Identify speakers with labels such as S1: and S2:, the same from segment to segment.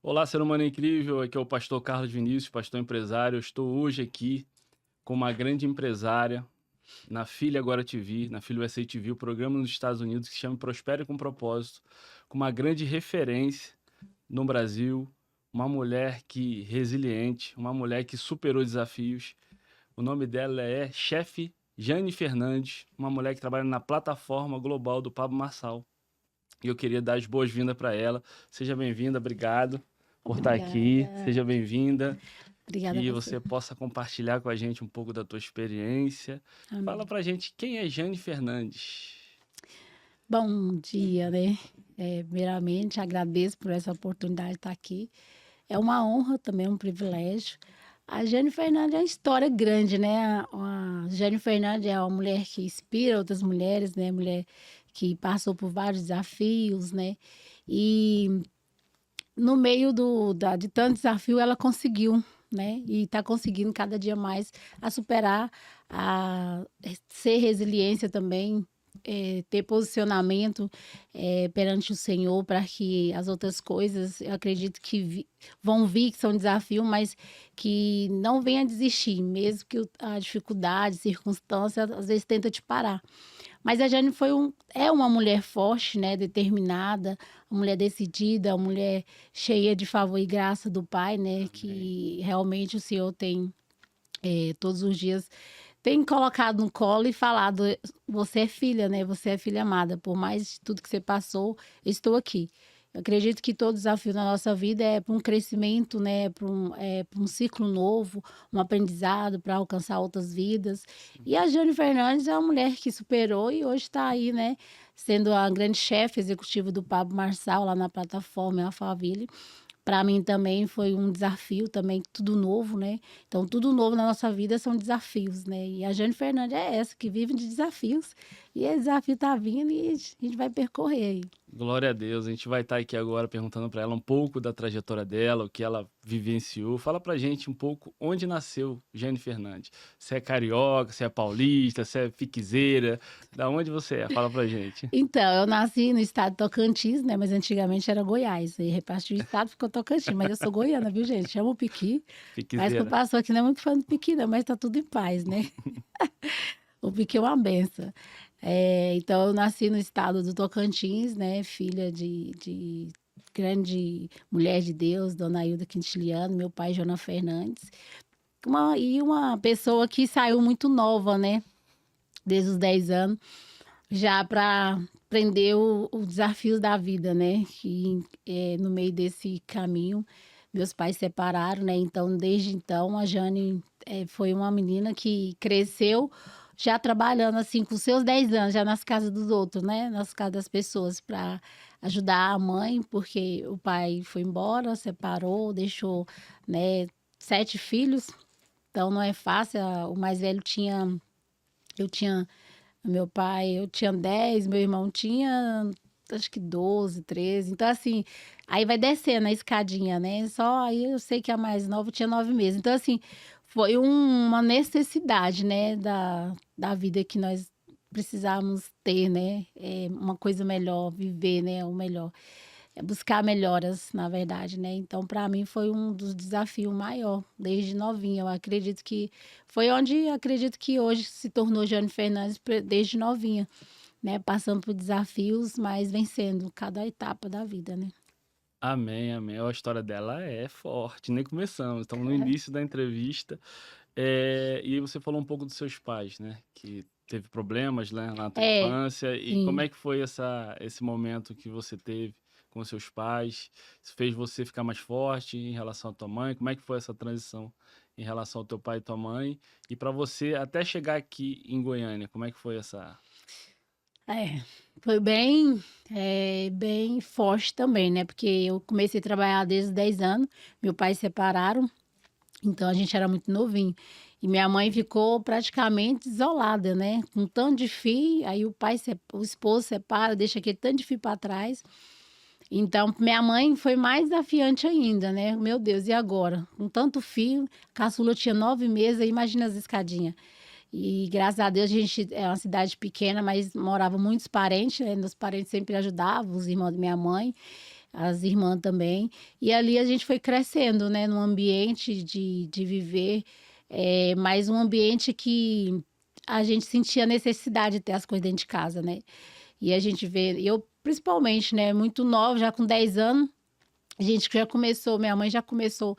S1: Olá, ser humano incrível. Aqui é o pastor Carlos Vinícius, pastor empresário. Eu estou hoje aqui com uma grande empresária na Filha Agora TV, na Filha USA TV, o programa nos Estados Unidos que se chama Prospere com Propósito, com uma grande referência no Brasil, uma mulher que resiliente, uma mulher que superou desafios. O nome dela é Chefe Jane Fernandes, uma mulher que trabalha na plataforma global do Pablo Marçal. E eu queria dar as boas-vindas para ela. Seja bem-vinda, obrigado por estar aqui.
S2: Obrigada,
S1: Seja bem-vinda.
S2: obrigada a
S1: Que
S2: você.
S1: você possa compartilhar com a gente um pouco da tua experiência. Fala
S2: Amém.
S1: pra gente quem é Jane Fernandes.
S2: Bom dia, né? Primeiramente, agradeço por essa oportunidade de estar aqui. É uma honra também, um privilégio. A Jane Fernandes é uma história grande, né? A Jane Fernandes é uma mulher que inspira outras mulheres, né? Mulher que passou por vários desafios, né? E no meio de tanto desafio, ela conseguiu, né? E está conseguindo cada dia mais a superar, a ser resiliência também, ter posicionamento perante o Senhor para que as outras coisas, eu acredito que vão vir, que são desafio, mas que não venha desistir, mesmo que a dificuldade, circunstância, às vezes tenta te parar. Mas a Jane é uma mulher forte, né, determinada, uma mulher decidida, uma mulher cheia de favor e graça do Pai, né,
S1: Amém.
S2: que realmente o Senhor tem, todos os dias, tem colocado no colo e falado, você é filha, né, você é filha amada, por mais de tudo que você passou, eu estou aqui. Eu acredito que todo desafio na nossa vida é para um crescimento, né, para um ciclo novo, um aprendizado para alcançar outras vidas.
S1: Sim.
S2: E a Jane Fernandes é uma mulher que superou e hoje está aí, né, sendo a grande chefe executiva do Pablo Marçal lá na plataforma Alphaville. Para mim também foi um desafio também, tudo novo, né? Então, tudo novo na nossa vida são desafios, né? E a Jane Fernandes é essa, que vive de desafios. E esse desafio tá vindo e a gente vai percorrer aí.
S1: Glória a Deus. A gente vai estar aqui agora perguntando para ela um pouco da trajetória dela, o que ela vivenciou. Fala pra gente um pouco onde nasceu Jane Fernandes. Se é carioca, se é paulista, se é piquezeira, da onde você é? Fala pra gente.
S2: Então, eu nasci no estado de Tocantins, né? Mas antigamente era Goiás. Aí repartiu o estado, ficou Tocantins. Mas eu sou goiana, viu, gente? Chama o Piqui. Parece que o
S1: Piquezeira.
S2: pastor aqui não é muito fã do Piqui, não, mas tá tudo em paz, né? O Piqui é uma benção. Então, eu nasci no estado do Tocantins, né? Filha de grande mulher de Deus, Dona Hilda Quintiliano, meu pai, Joana Fernandes. E uma pessoa que saiu muito nova, né? Desde os 10 anos, já para aprender os desafios da vida, né? Que no meio desse caminho, meus pais separaram, né? Então, desde então, a Jane foi uma menina que cresceu já trabalhando assim com seus 10 anos, já nas casas dos outros, né? Nas casas das pessoas, para ajudar a mãe, porque o pai foi embora, separou, deixou, né, 7 filhos. Então, não é fácil. O mais velho tinha. Eu tinha meu pai, eu tinha 10, meu irmão tinha acho que 12, 13. Então, assim, aí vai descendo a escadinha, né? Só aí eu sei que a mais nova tinha 9 meses. Então, assim, foi uma necessidade, né, da vida que nós precisávamos ter, né? Uma coisa melhor, viver, né? O melhor. Buscar melhoras, na verdade, né? Então, para mim, foi um dos desafios maior, desde novinha. Eu acredito que foi onde acredito que hoje se tornou Jane Fernandes desde novinha, né? Passando por desafios, mas vencendo cada etapa da vida, né?
S1: Amém, amém. A história dela é forte, nem começamos, estamos no início da entrevista. E você falou um pouco dos seus pais, né, que teve problemas, né, na tua
S2: É,
S1: infância, e como
S2: sim.
S1: é que foi esse momento que você teve com seus pais? Isso fez você ficar mais forte em relação à tua mãe? Como é que foi essa transição em relação ao teu pai e tua mãe? E para você até chegar aqui em Goiânia, como é que foi essa.
S2: É, foi bem forte também, né? Porque eu comecei a trabalhar desde os 10 anos, meu pai separaram, então a gente era muito novinho. E minha mãe ficou praticamente isolada, né? Com tanto de filho, aí o esposo separa, deixa aquele tanto de filho para trás. Então, minha mãe foi mais desafiante ainda, né? Meu Deus, e agora? Com tanto filho, caçula tinha 9 meses, aí imagina as escadinhas. E graças a Deus a gente é uma cidade pequena, mas moravam muitos parentes, né? Meus parentes sempre ajudavam, os irmãos da minha mãe. as irmãs também. E ali a gente foi crescendo, né? Num ambiente de viver, mas um ambiente que a gente sentia a necessidade de ter as coisas dentro de casa, né? E a gente vê, eu principalmente, né? Muito nova, já com 10 anos, a gente já começou, minha mãe já começou.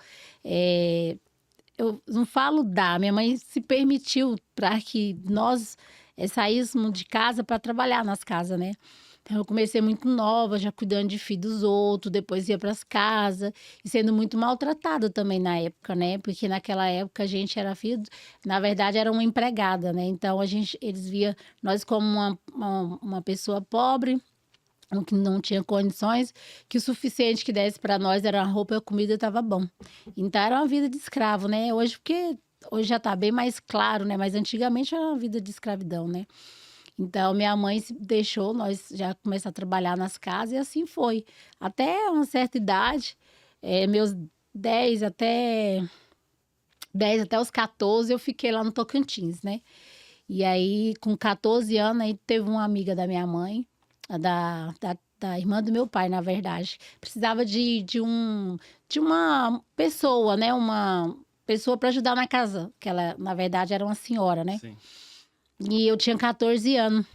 S2: Eu não falo minha mãe se permitiu para que nós saíssemos de casa para trabalhar nas casas, né? Então, eu comecei muito nova, já cuidando de filho dos outros, depois ia para as casas, e sendo muito maltratada também na época, né? Porque naquela época a gente era filho, na verdade era uma empregada, né? Então, eles via nós como uma pessoa pobre, que não tinha condições, que o suficiente que desse para nós era a roupa e a comida, estava bom. Então, era uma vida de escravo, né? Hoje já está bem mais claro, né? Mas antigamente era uma vida de escravidão, né? Então, minha mãe se deixou, nós já começamos a trabalhar nas casas e assim foi. Até uma certa idade, meus 10 até, 10 até os 14, eu fiquei lá no Tocantins, né? E aí, com 14 anos, aí teve uma amiga da minha mãe, da irmã do meu pai, na verdade. Precisava de uma pessoa, né? Uma pessoa para ajudar na casa, que ela, na verdade, era uma senhora, né?
S1: Sim.
S2: E eu tinha 14 anos.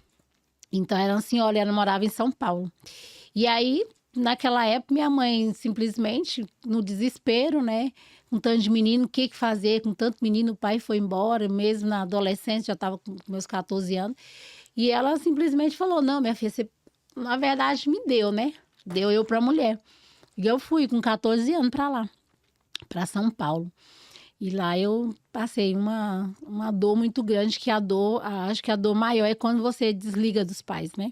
S2: Então, era uma senhora, ela morava em São Paulo. E aí, naquela época, minha mãe simplesmente, no desespero, né? Com tanto de menino, o que fazer? Com tanto menino, o pai foi embora, mesmo na adolescência, já estava com meus 14 anos. E ela simplesmente falou: não, minha filha, você, na verdade, me deu, né? Deu eu para mulher. E eu fui com 14 anos para lá, para São Paulo. E lá eu passei uma dor muito grande, que acho que a dor maior é quando você desliga dos pais, né?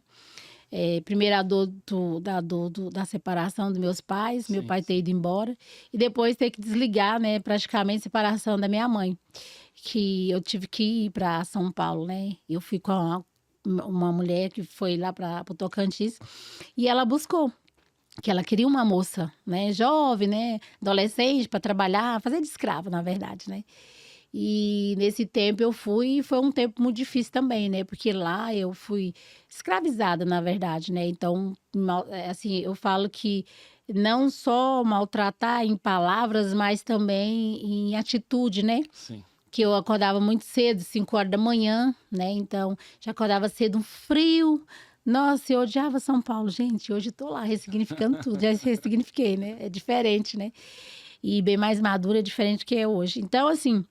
S2: Primeiro a dor da separação dos meus pais, meu
S1: Sim,
S2: pai ter
S1: sim.
S2: ido embora, e depois ter que desligar, né? Praticamente a separação da minha mãe, que eu tive que ir para São Paulo, né? Eu fui com uma mulher que foi lá para o Tocantins, e ela buscou. Que ela queria uma moça, né, jovem, né, adolescente, para trabalhar, fazer de escravo, na verdade, né? E nesse tempo eu fui, e foi um tempo muito difícil também, né? Porque lá eu fui escravizada, na verdade, né? Então, assim, eu falo que não só maltratar em palavras, mas também em atitude, né?
S1: Sim.
S2: Que eu acordava muito cedo, 5 horas da manhã, né? Então, já acordava cedo, um frio. Nossa, eu odiava São Paulo, gente. Hoje eu tô lá ressignificando tudo, já ressignifiquei, né? É diferente, né? E bem mais madura, é diferente do que é hoje. Então, assim,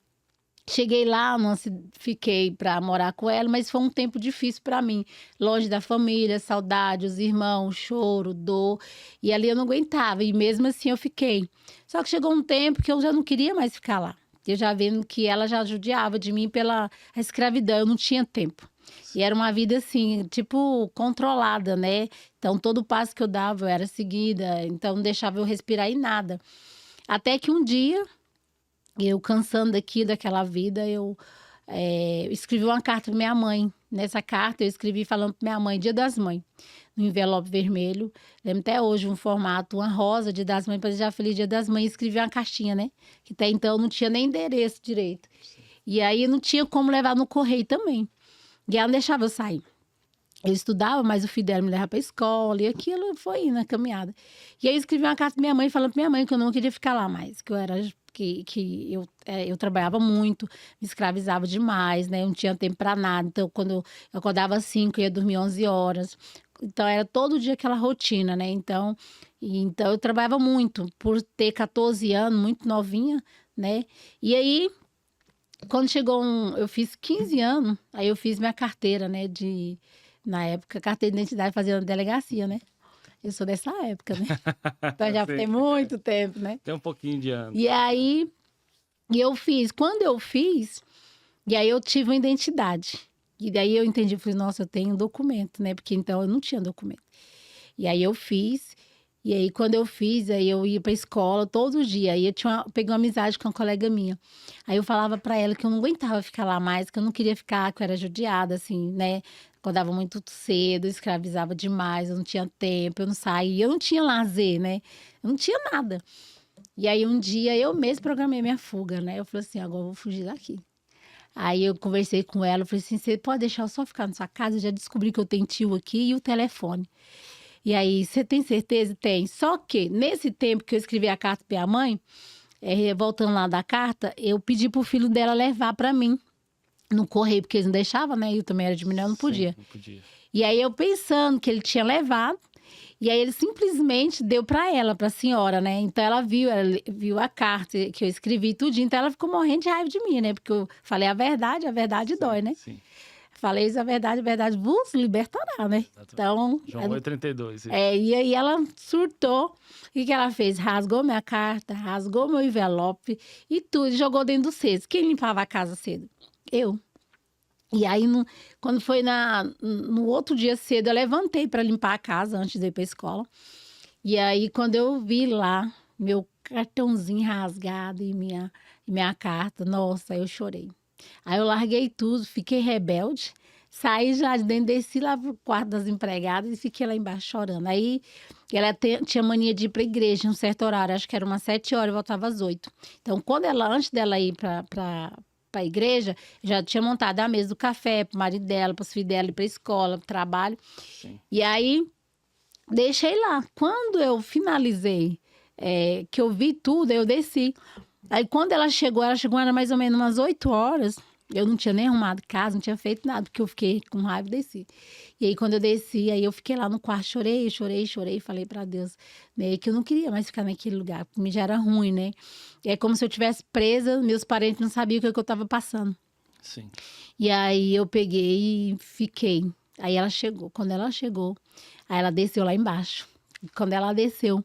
S2: cheguei lá, não fiquei para morar com ela, mas foi um tempo difícil para mim. Longe da família, saudade, os irmãos, choro, dor. E ali eu não aguentava, e mesmo assim eu fiquei. Só que chegou um tempo que eu já não queria mais ficar lá. Eu já vendo que ela já judiava de mim pela escravidão, eu não tinha tempo. E era uma vida assim, tipo, controlada, né? Então, todo passo que eu dava eu era seguida, então não deixava eu respirar em nada. Até que um dia, eu cansando daquela vida, eu escrevi uma carta para minha mãe. Nessa carta, eu escrevi falando para minha mãe, Dia das Mães, no envelope vermelho. Lembro até hoje um formato, uma rosa, Dia das Mães, para desejar feliz Dia das Mães. Escrevi uma caixinha, né? Que até então não tinha nem endereço direito. E aí não tinha como levar no correio também. E ela não deixava eu sair. Eu estudava, mas o filho dela me levava para a escola, e aquilo foi indo na caminhada. E aí eu escrevi uma carta para minha mãe, falando para minha mãe que eu não queria ficar lá mais, que eu era que eu trabalhava muito, me escravizava demais, né? Eu não tinha tempo para nada. Então, quando eu acordava às 5, eu ia dormir 11 horas. Então, era todo dia aquela rotina, né? Então eu trabalhava muito, por ter 14 anos, muito novinha, né? E aí, quando chegou eu fiz 15 anos, aí eu fiz minha carteira, né? Na época, carteira de identidade fazia na delegacia, né? Eu sou dessa época, né? Então já tem
S1: Sim.
S2: muito tempo, né?
S1: Tem um pouquinho de ano.
S2: E aí, eu fiz. Quando eu fiz, e aí eu tive uma identidade. E daí eu entendi, eu falei, nossa, eu tenho um documento, né? Porque então eu não tinha documento. E aí eu fiz, e aí quando eu fiz, aí eu ia pra escola todo dia. Aí eu peguei uma amizade com uma colega minha. Aí eu falava pra ela que eu não aguentava ficar lá mais, que eu não queria ficar, que eu era judiada, assim, né? Acordava muito cedo, escravizava demais, eu não tinha tempo, eu não saía, eu não tinha lazer, né? Eu não tinha nada. E aí um dia eu mesmo programei minha fuga, né? Eu falei assim, agora eu vou fugir daqui. Aí eu conversei com ela, eu falei assim, você pode deixar eu só ficar na sua casa? Eu já descobri que eu tenho tio aqui e o telefone. E aí, você tem certeza? Tem. Só que, nesse tempo que eu escrevi a carta pra minha mãe, voltando lá da carta, eu pedi pro filho dela levar pra mim no correio, porque eles não deixavam, né? Eu também era de mulher, eu não podia.
S1: Sim, não podia.
S2: E aí, eu pensando que ele tinha levado, e aí ele simplesmente deu pra ela, pra senhora, né? Então ela viu a carta que eu escrevi tudinho, então ela ficou morrendo de raiva de mim, né? Porque eu falei a verdade dói, né?
S1: Sim.
S2: Falei isso, a verdade vos libertará, né?
S1: Exatamente.
S2: Então,
S1: João 8,32. Isso.
S2: e aí ela surtou. O que ela fez? Rasgou minha carta, rasgou meu envelope e tudo, e jogou dentro do cesto. Quem limpava a casa cedo? Eu. E aí, quando foi no outro dia cedo, eu levantei para limpar a casa antes de ir para a escola. E aí, quando eu vi lá meu cartãozinho rasgado e minha carta, nossa, eu chorei. Aí eu larguei tudo, fiquei rebelde, saí já de dentro, desci lá pro quarto das empregadas e fiquei lá embaixo chorando. Aí ela tinha mania de ir para a igreja em um certo horário, acho que era umas 7 horas, eu voltava às 8. Então, antes dela ir para a igreja, já tinha montado a mesa do café pro marido dela, pros filhos dela ir pra escola, pro trabalho.
S1: Sim.
S2: E aí, deixei lá. Quando eu finalizei, que eu vi tudo, eu desci. Aí, quando ela chegou era mais ou menos umas 8 horas. Eu não tinha nem arrumado casa, não tinha feito nada, porque eu fiquei com raiva e desci. E aí, quando eu desci, aí eu fiquei lá no quarto, chorei, falei pra Deus, né, que eu não queria mais ficar naquele lugar, porque me já era ruim, né? E é como se eu tivesse presa, meus parentes não sabiam o que eu tava passando.
S1: Sim.
S2: E aí eu peguei e fiquei. Aí ela chegou. Quando ela chegou, aí ela desceu lá embaixo. E quando ela desceu,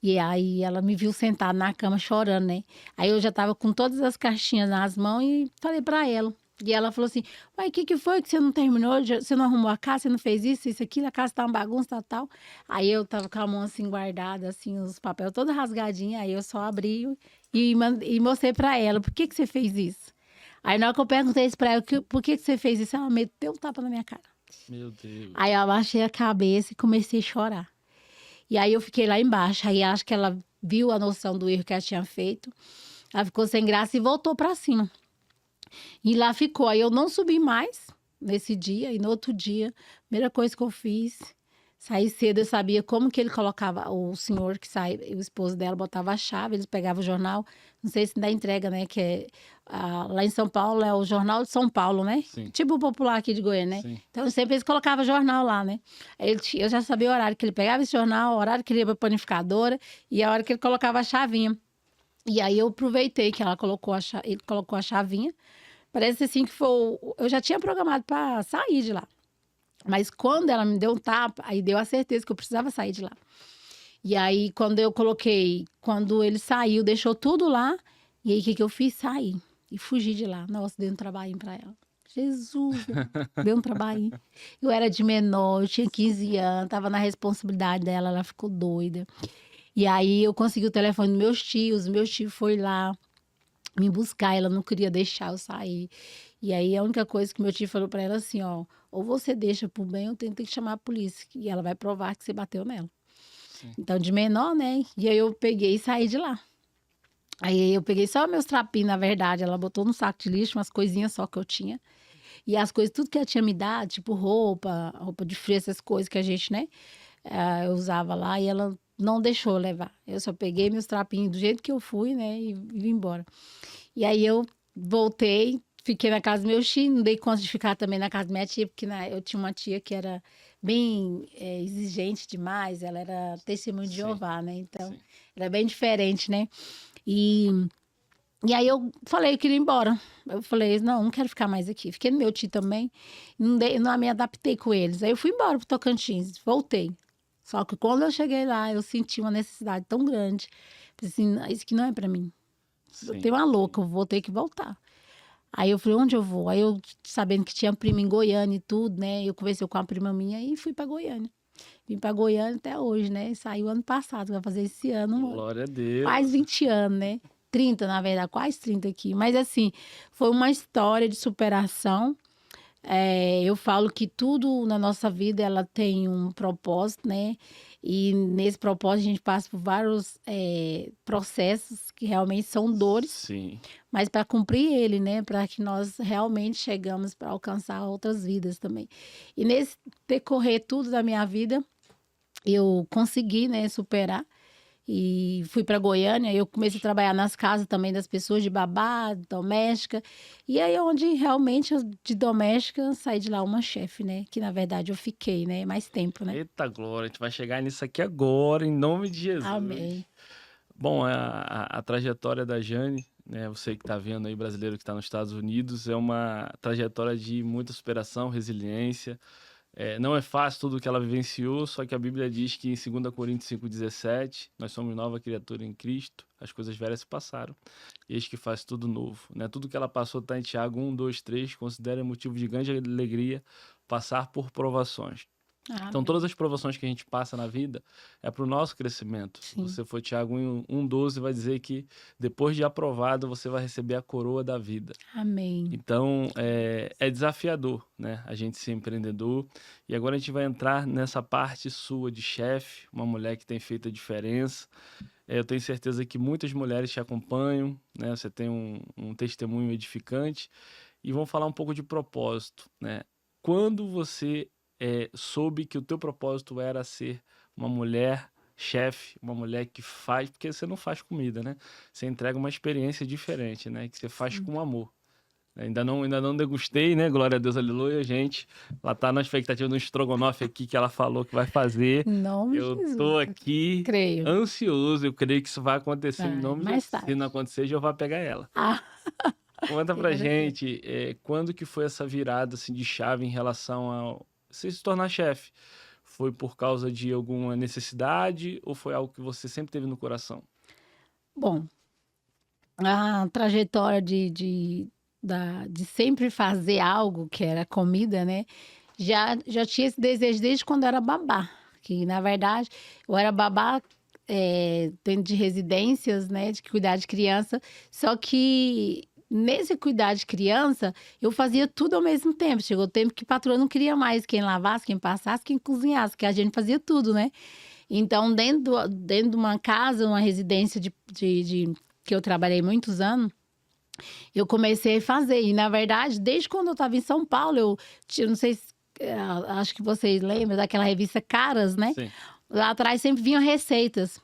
S2: e aí ela me viu sentada na cama chorando, né? Aí eu já tava com todas as caixinhas nas mãos e falei pra ela. E ela falou assim: uai, o que foi que você não terminou? Você não arrumou a casa? Você não fez isso, aquilo? A casa tá uma bagunça, tal. Aí eu tava com a mão assim guardada, assim, os papéis todos rasgadinhos. Aí eu só abri e mostrei pra ela: por que você fez isso? Aí na hora que eu perguntei isso pra ela: por que você fez isso? Ela meteu um tapa na minha cara.
S1: Meu Deus.
S2: Aí eu abaixei a cabeça e comecei a chorar. E aí eu fiquei lá embaixo. Aí acho que ela viu a noção do erro que ela tinha feito. Ela ficou sem graça e voltou pra cima. E lá ficou. Aí eu não subi mais nesse dia. E no outro dia, a primeira coisa que eu fiz, saí cedo, eu sabia como que ele colocava, o senhor que sai, o esposo dela botava a chave, eles pegavam o jornal, não sei se dá entrega, né, que lá em São Paulo é o Jornal de São Paulo, né?
S1: Sim.
S2: Tipo o popular aqui de Goiânia, né?
S1: Sim.
S2: Então sempre eles colocavam jornal lá, né? Eu já sabia o horário que ele pegava esse jornal, o horário que ele ia pra panificadora e a hora que ele colocava a chavinha. E aí eu aproveitei que ele colocou a chavinha. Parece assim que eu já tinha programado para sair de lá. Mas quando ela me deu um tapa, aí deu a certeza que eu precisava sair de lá. E aí, quando ele saiu, deixou tudo lá. E aí, o que eu fiz? Saí e fugi de lá. Nossa, dei um trabalhinho pra ela. Jesus, deu um trabalhinho. Eu era de menor, eu tinha 15 anos, tava na responsabilidade dela, ela ficou doida. E aí, eu consegui o telefone dos meus tios foram lá me buscar, ela não queria deixar eu sair. E aí, a única coisa que meu tio falou pra ela assim, ó, ou você deixa por bem, ou tem que chamar a polícia. E ela vai provar que você bateu nela.
S1: Sim.
S2: Então, de menor, né? E aí eu peguei e saí de lá. Aí eu peguei só meus trapinhos, na verdade. Ela botou no saco de lixo, umas coisinhas só que eu tinha. E as coisas, tudo que ela tinha me dado, tipo roupa de frio, essas coisas que a gente, né? Eu usava lá e ela não deixou eu levar. Eu só peguei meus trapinhos do jeito que eu fui, né? E vim embora. E aí eu voltei, fiquei na casa do meu tio, não dei conta de ficar também na casa da minha tia, porque eu tinha uma tia que era bem exigente demais, ela era testemunha de
S1: Sim.
S2: Jeová, né? Então,
S1: Sim.
S2: era bem diferente, né? E aí eu falei, eu queria ir embora. Eu falei, não quero ficar mais aqui. Fiquei no meu tio também, não me adaptei com eles. Aí eu fui embora pro Tocantins, voltei. Só que quando eu cheguei lá, eu senti uma necessidade tão grande. Falei assim, isso aqui não é pra mim. Eu
S1: Sim.
S2: tenho uma louca, eu vou ter que voltar. Aí eu falei, onde eu vou? Aí eu, sabendo que tinha prima em Goiânia e tudo, né? Eu conversei com a prima minha e fui pra Goiânia. Vim pra Goiânia até hoje, né? Saiu ano passado, vai fazer esse ano
S1: Glória a Deus.
S2: quase 20 anos, né? 30, na verdade, quase 30 aqui. Mas assim, foi uma história de superação. Eu falo que tudo na nossa vida, ela tem um propósito, né? E nesse propósito a gente passa por vários processos que realmente são dores,
S1: Sim.
S2: mas para cumprir ele, né? Para que nós realmente chegamos para alcançar outras vidas também. E nesse decorrer tudo da minha vida, eu consegui, né, superar. E fui para Goiânia, eu comecei a trabalhar nas casas também das pessoas, de babá, doméstica. E aí, onde realmente, de doméstica, saí de lá uma chefe, né? Que, na verdade, eu fiquei, né? Mais tempo, né?
S1: Eita glória, a gente vai chegar nisso aqui agora, em nome de Jesus.
S2: Amém.
S1: Bom, a trajetória da Jane, né? Você que está vendo aí, brasileiro que está nos Estados Unidos, é uma trajetória de muita superação, resiliência. Não é fácil tudo que ela vivenciou, só que a Bíblia diz que em 2 Coríntios 5,17, nós somos nova criatura em Cristo, as coisas velhas se passaram, e eis que faz tudo novo. Né? Tudo que ela passou está em Tiago 1, 2, 3, considera motivo de grande alegria passar por provações. Então, todas
S2: Amém.
S1: as provações que a gente passa na vida é para o nosso crescimento. Se
S2: Sim.
S1: você for Tiago 1,12, vai dizer que depois de aprovado, você vai receber a coroa da vida.
S2: Amém.
S1: Então, é desafiador, né? A gente ser empreendedor. E agora a gente vai entrar nessa parte sua de chefe, uma mulher que tem feito a diferença. Eu tenho certeza que muitas mulheres te acompanham, né? Você tem um testemunho edificante. E vamos falar um pouco de propósito, né? Quando você soube que o teu propósito era ser uma mulher chefe, uma mulher que faz, porque você não faz comida, né? Você entrega uma experiência diferente, né? Que você faz
S2: Sim.
S1: com amor. Ainda não degustei, né? Glória a Deus, aleluia, gente. Ela tá na expectativa do estrogonofe aqui que ela falou que vai fazer.
S2: Em nome de
S1: Eu
S2: Jesus.
S1: tô aqui
S2: Creio.
S1: ansioso, eu creio que isso vai acontecer em
S2: Vai,
S1: nome de
S2: mais
S1: Jesus. Se não
S2: tarde.
S1: acontecer, eu vou pegar ela.
S2: Ah,
S1: Conta pra
S2: glória a Deus.
S1: gente, quando que foi essa virada assim, de chave em relação a você se tornar chefe? Foi por causa de alguma necessidade ou foi algo que você sempre teve no coração?
S2: Bom, a trajetória de sempre fazer algo, que era comida, né? Já tinha esse desejo desde quando eu era babá. Que, na verdade, eu era babá dentro de residências, né? De cuidar de criança. Só que nesse cuidar de criança, eu fazia tudo ao mesmo tempo. Chegou o tempo que a patroa não queria mais quem lavasse, quem passasse, quem cozinhasse, que a gente fazia tudo, né? Então, dentro de uma casa, uma residência que eu trabalhei muitos anos, eu comecei a fazer. E, na verdade, desde quando eu estava em São Paulo, não sei se, acho que vocês lembram daquela revista Caras, né?
S1: Sim.
S2: Lá atrás sempre vinham receitas.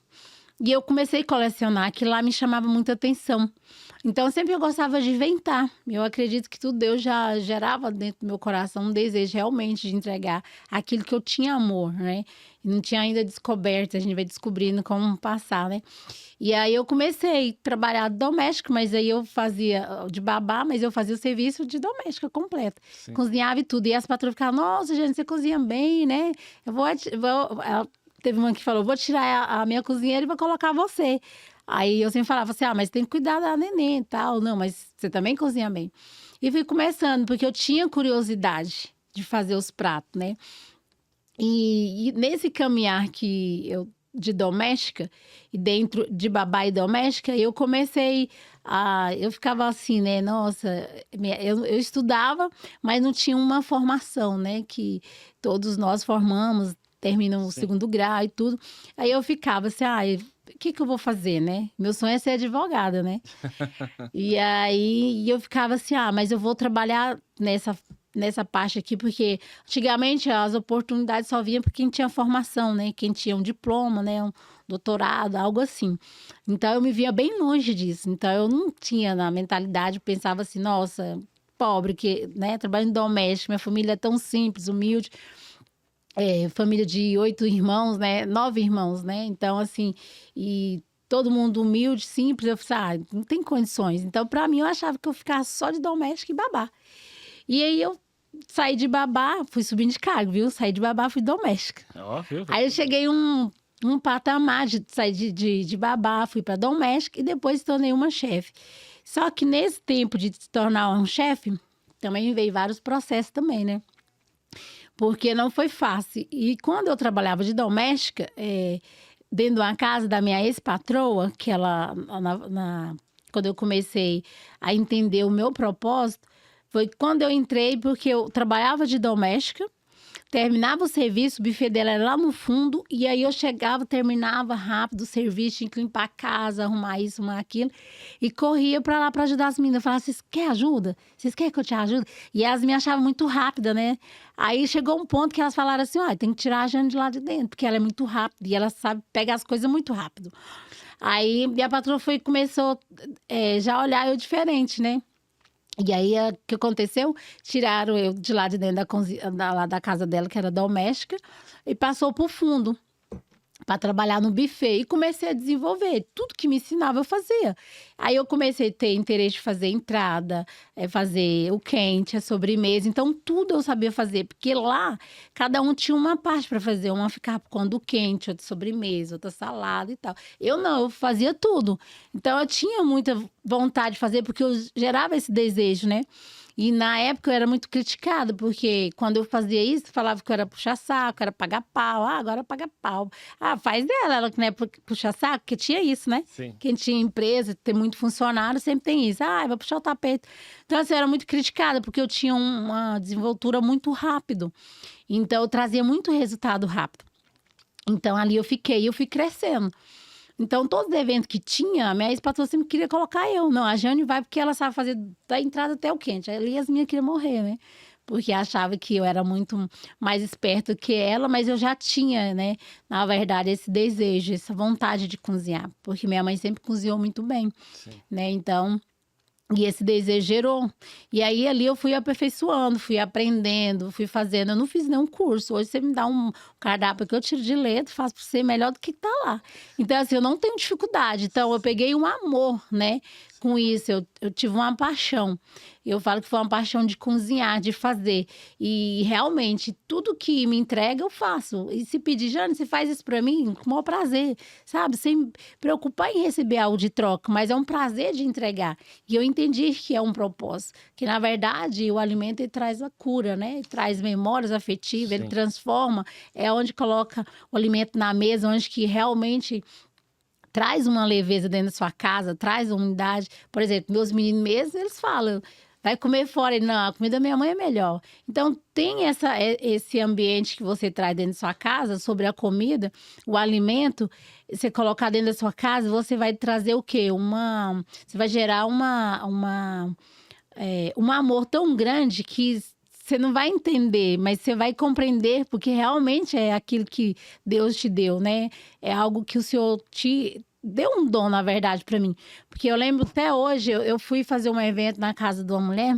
S2: E eu comecei a colecionar, que lá me chamava muita atenção. Então, sempre eu gostava de inventar. Eu acredito que tudo Deus já gerava dentro do meu coração um desejo realmente de entregar aquilo que eu tinha amor, né? E não tinha ainda descoberto, a gente vai descobrindo como passar, né? E aí eu comecei a trabalhar doméstico, mas aí eu fazia de babá, mas eu fazia o serviço de doméstica completo.
S1: Sim.
S2: Cozinhava e tudo. E as patroas ficavam, nossa, gente, você cozinha bem, né? Teve uma que falou, vou tirar a minha cozinheira e vou colocar você. Aí eu sempre falava assim, mas tem que cuidar da neném e tal. Não, mas você também cozinha bem. E fui começando, porque eu tinha curiosidade de fazer os pratos, né? E nesse caminhar de doméstica, e dentro de babá e doméstica, eu comecei eu ficava assim, né? Nossa, eu estudava, mas não tinha uma formação, né? Que todos nós formamos, terminam o
S1: Sim.
S2: segundo grau e tudo. Aí eu ficava assim, o que eu vou fazer, né? Meu sonho é ser advogada, né? E aí eu ficava assim, mas eu vou trabalhar nessa parte aqui, porque antigamente as oportunidades só vinham para quem tinha formação, né? Quem tinha um diploma, né? Um doutorado, algo assim. Então eu me via bem longe disso. Então eu não tinha na mentalidade, pensava assim, nossa, pobre, que, né? Trabalhando doméstico, minha família é tão simples, humilde. Família de 8 irmãos, né? 9 irmãos, né? Então, assim, e todo mundo humilde, simples. Eu falei, não tem condições. Então, para mim, eu achava que eu ficasse só de doméstica e babá. E aí, eu saí de babá, fui subindo de cargo, viu? Saí de babá, fui doméstica.
S1: Viu?
S2: Aí, eu cheguei um patamar de sair de babá, fui para doméstica e depois tornei uma chefe. Só que nesse tempo de se tornar um chefe, também veio vários processos também, né? Porque não foi fácil. E quando eu trabalhava de doméstica, dentro de uma casa da minha ex-patroa, que ela, quando eu comecei a entender o meu propósito, foi quando eu entrei, porque eu trabalhava de doméstica, terminava o serviço, o buffet dela era lá no fundo, e aí eu chegava, terminava rápido o serviço, tinha que limpar a casa, arrumar isso, arrumar aquilo, e corria pra lá pra ajudar as meninas. Eu falava, vocês querem ajuda? Vocês querem que eu te ajude? E elas me achavam muito rápida, né? Aí chegou um ponto que elas falaram assim, ó, tem que tirar a Jane de lá de dentro, porque ela é muito rápida, e ela sabe pegar as coisas muito rápido. Aí minha patroa começou já a olhar eu diferente, né? E aí, o que aconteceu? Tiraram eu de lá de dentro lá da casa dela, que era doméstica, e passou pro fundo para trabalhar no buffet. E comecei a desenvolver. Tudo que me ensinava, eu fazia. Aí eu comecei a ter interesse de fazer entrada, fazer o quente, a sobremesa. Então, tudo eu sabia fazer. Porque lá, cada um tinha uma parte para fazer. Uma ficava por conta do quente, outra sobremesa, outra salada e tal. Eu não, eu fazia tudo. Então, eu tinha muita vontade de fazer, porque eu gerava esse desejo, né? E na época eu era muito criticada, porque quando eu fazia isso, falava que eu era puxa-saco, era pagar pau. Ah, agora paga pau. Ah, faz dela, ela que não é puxa-saco, porque tinha isso, né?
S1: Sim.
S2: Quem tinha empresa, tem muito funcionário, sempre tem isso. Ah, vai puxar o tapete. Então, assim, eu era muito criticada, porque eu tinha uma desenvoltura muito rápido. Então, eu trazia muito resultado rápido. Então, ali eu fui crescendo. Então, todos os eventos que tinha, a minha ex-patroa sempre queria colocar eu. Não, a Jane vai porque ela sabe fazer da entrada até o quente. Ali as minhas queriam morrer, né? Porque achava que eu era muito mais esperto que ela, mas eu já tinha, né? Na verdade, esse desejo, essa vontade de cozinhar. Porque minha mãe sempre cozinhou muito bem,
S1: Sim.
S2: né? Então... E esse desejo gerou. E aí, ali eu fui aperfeiçoando, fui aprendendo, fui fazendo. Eu não fiz nenhum curso. Hoje você me dá um cardápio que eu tiro de letra, faço para você melhor do que tá lá. Então, assim, eu não tenho dificuldade. Então, eu peguei um amor, né? Com isso, eu tive uma paixão. Eu falo que foi uma paixão de cozinhar, de fazer. E realmente, tudo que me entrega, eu faço. E se pedir, Jane, você faz isso para mim? Com o maior prazer, sabe? Sem preocupar em receber algo de troca, mas é um prazer de entregar. E eu entendi que é um propósito. Que, na verdade, o alimento ele traz a cura, né? Ele traz memórias afetivas, ele transforma. É onde coloca o alimento na mesa, onde que realmente... traz uma leveza dentro da sua casa, traz uma unidade. Por exemplo, meus meninos mesmo, eles falam, vai comer fora. Não, a comida da minha mãe é melhor. Então, tem esse ambiente que você traz dentro da sua casa, sobre a comida, o alimento, você colocar dentro da sua casa, você vai trazer o quê? Você vai gerar um amor tão grande que... você não vai entender, mas você vai compreender, porque realmente é aquilo que Deus te deu, né? É algo que o Senhor te deu um dom, na verdade, para mim. Porque eu lembro até hoje, eu fui fazer um evento na casa de uma mulher,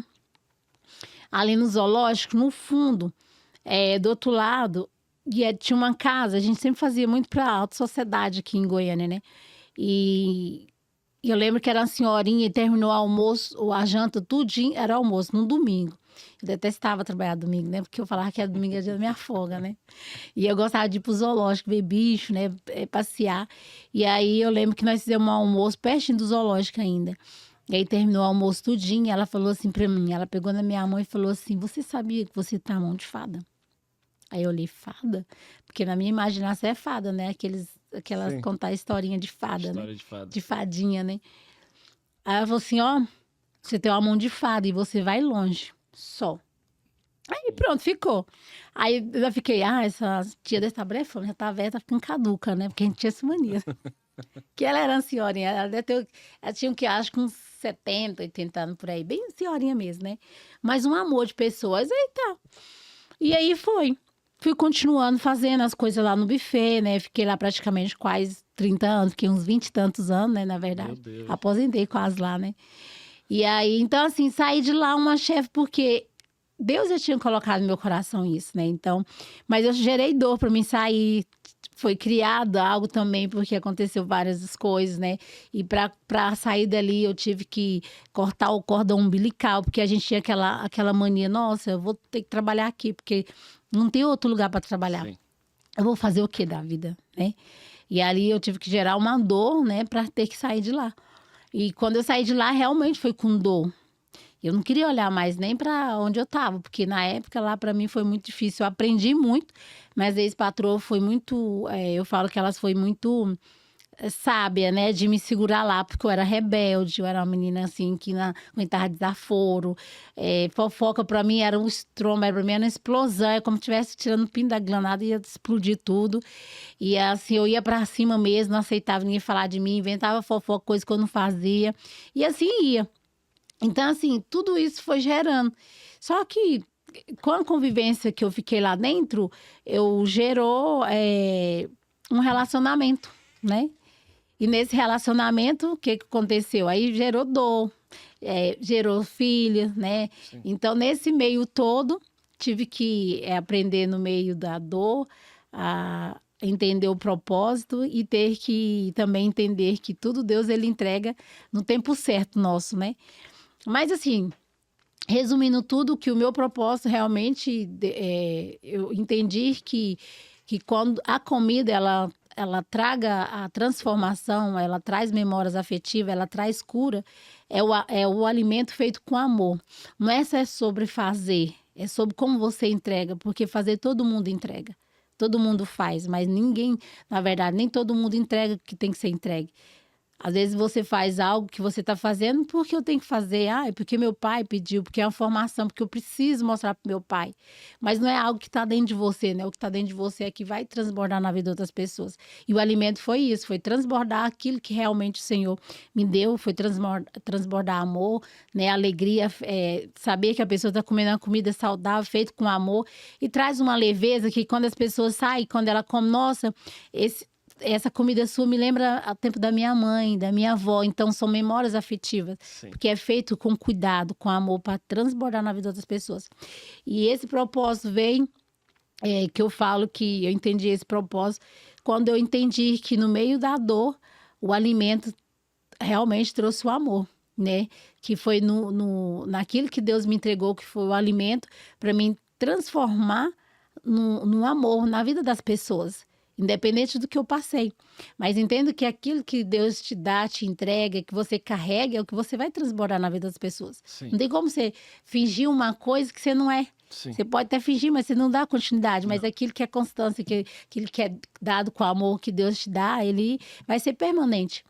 S2: ali no zoológico, no fundo, do outro lado, e tinha uma casa, a gente sempre fazia muito para alta sociedade aqui em Goiânia, né? E eu lembro que era uma senhorinha e terminou o almoço, a janta, tudinho, era almoço, num domingo. Eu detestava trabalhar domingo, né? Porque eu falava que era domingo, era dia da minha folga, né? E eu gostava de ir pro zoológico, ver bicho, né? Passear. E aí eu lembro que nós fizemos um almoço pertinho do zoológico ainda. E aí terminou o almoço tudinho, e ela falou assim pra mim, ela pegou na minha mão e falou assim, você sabia que você tá a mão de fada? Aí eu olhei, fada? Porque na minha imaginação é fada, né? Aquelas
S1: Sim.
S2: Contar historinha de fada,
S1: História
S2: né?
S1: de fada.
S2: De fadinha, né? Aí ela falou assim, ó, você tem uma mão de fada e você vai longe, só. Aí pronto, ficou. Aí eu fiquei, essa tia dessa brefona já tá velha, tá ficando caduca, né? Porque a gente tinha essa mania. Que ela era uma senhorinha, ela tinha o que, acho que uns 70, 80 anos por aí, bem senhorinha mesmo, né? Mas um amor de pessoas, aí tá. E aí fui continuando fazendo as coisas lá no buffet, né? Fiquei lá praticamente quase 30 anos, fiquei uns 20 e tantos anos, né? Na verdade,
S1: Meu Deus.
S2: aposentei quase lá, né? E aí, então assim, saí de lá uma chefe porque Deus já tinha colocado no meu coração isso, né? Então, mas eu gerei dor para mim sair. Foi criado algo também, porque aconteceu várias coisas, né? E para sair dali, eu tive que cortar o cordão umbilical, porque a gente tinha aquela mania, nossa, eu vou ter que trabalhar aqui, porque não tem outro lugar para trabalhar.
S1: Sim.
S2: Eu vou fazer o quê da vida, né? E ali eu tive que gerar uma dor, né, para ter que sair de lá. E quando eu saí de lá, realmente foi com dor. Eu não queria olhar mais nem para onde eu estava, porque na época lá para mim foi muito difícil. Eu aprendi muito, mas a ex-patroa foi muito, eu falo que elas foi muito sábia, né, de me segurar lá, porque eu era rebelde, eu era uma menina assim que não aguentava desaforo. Fofoca pra mim era um estrondo, pra mim era uma explosão, é como se estivesse tirando o pino da granada e ia explodir tudo. E assim, eu ia pra cima mesmo, não aceitava ninguém falar de mim, inventava fofoca, coisa que eu não fazia. E assim ia. Então, assim, tudo isso foi gerando. Só que com a convivência que eu fiquei lá dentro, eu gerou um relacionamento, né? E nesse relacionamento, o que que aconteceu? Aí gerou dor, gerou filha, né?
S1: Sim.
S2: Então, nesse meio todo, tive que aprender no meio da dor a entender o propósito e ter que também entender que tudo Deus ele entrega no tempo certo nosso, né? Mas assim, resumindo tudo, que o meu propósito realmente, eu entendi que quando a comida, ela traga a transformação, ela traz memórias afetivas, ela traz cura, é o alimento feito com amor. Não é só sobre fazer, é sobre como você entrega, porque fazer todo mundo entrega. Todo mundo faz, mas ninguém, na verdade, nem todo mundo entrega o que tem que ser entregue. Às vezes você faz algo que você está fazendo porque eu tenho que fazer, é porque meu pai pediu, porque é uma formação, porque eu preciso mostrar para meu pai. Mas não é algo que está dentro de você, né? O que está dentro de você é que vai transbordar na vida de outras pessoas. E o alimento foi isso, foi transbordar aquilo que realmente o Senhor me deu, foi transbordar amor, né? Alegria, saber que a pessoa está comendo uma comida saudável, feita com amor, e traz uma leveza que quando as pessoas saem, quando ela come, nossa, essa comida sua me lembra o tempo da minha mãe, da minha avó. Então, são memórias afetivas.
S1: Sim.
S2: Porque é feito com cuidado, com amor, para transbordar na vida das outras pessoas. E esse propósito veio, que eu falo que eu entendi esse propósito, quando eu entendi que no meio da dor, o alimento realmente trouxe o amor, né? Que foi naquilo que Deus me entregou, que foi o alimento, para mim transformar no amor, na vida das pessoas. Independente do que eu passei. Mas entendo que aquilo que Deus te dá, te entrega, que você carrega, é o que você vai transbordar na vida das pessoas.
S1: Sim.
S2: Não tem como você fingir uma coisa que você não é.
S1: Sim.
S2: Você pode até fingir, mas você não dá continuidade. Mas
S1: Não.
S2: aquilo que é constância, aquilo que é dado com o amor que Deus te dá, ele vai ser permanente,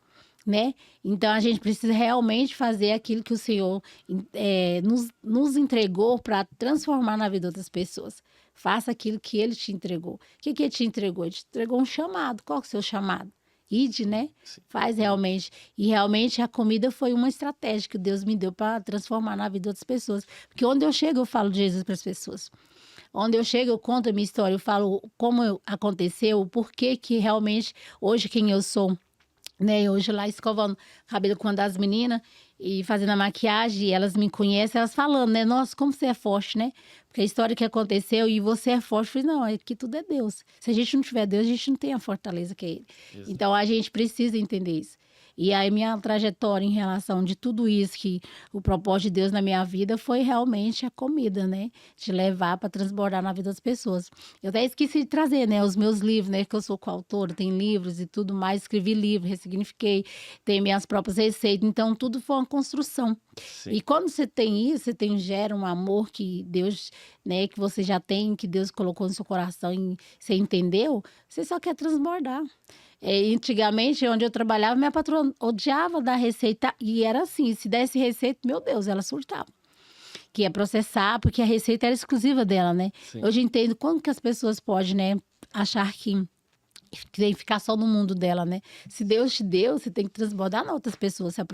S2: né? Então a gente precisa realmente fazer aquilo que o Senhor nos entregou para transformar na vida de outras pessoas. Faça aquilo que Ele te entregou. O que Ele te entregou? Ele te entregou um chamado. Qual que é o seu chamado? Ide, né?
S1: Sim.
S2: Faz realmente. E realmente a comida foi uma estratégia que Deus me deu para transformar na vida de outras pessoas. Porque onde eu chego, eu falo de Jesus para as pessoas. Onde eu chego, eu conto a minha história, eu falo como aconteceu, o porquê que realmente hoje quem eu sou. Né, hoje lá escovando o cabelo com uma das meninas e fazendo a maquiagem, e elas me conhecem, elas falando, né? Nossa, como você é forte, né? Porque a história que aconteceu e você é forte, eu falei, não, é que tudo é Deus. Se a gente não tiver Deus, a gente não tem a fortaleza que é Ele.
S1: Exato.
S2: Então a gente precisa entender isso. E aí minha trajetória em relação de tudo isso, que o propósito de Deus na minha vida foi realmente a comida, né? De levar para transbordar na vida das pessoas. Eu até esqueci de trazer, né? Os meus livros, né? Que eu sou coautora, tem livros e tudo mais. Escrevi livro, ressignifiquei, tenho minhas próprias receitas. Então, tudo foi uma construção.
S1: Sim.
S2: E quando você tem isso, gera um amor que Deus, né? Que você já tem, que Deus colocou no seu coração e você entendeu, você só quer transbordar. Antigamente, onde eu trabalhava, minha patroa odiava dar receita. E era assim, se desse receita, meu Deus, ela surtava. Que ia processar, porque a receita era exclusiva dela, né?
S1: Sim.
S2: Hoje eu entendo como que as pessoas podem, né, achar que tem que ficar só no mundo dela, né? Se Deus te deu, você tem que transbordar na outras pessoas. Se a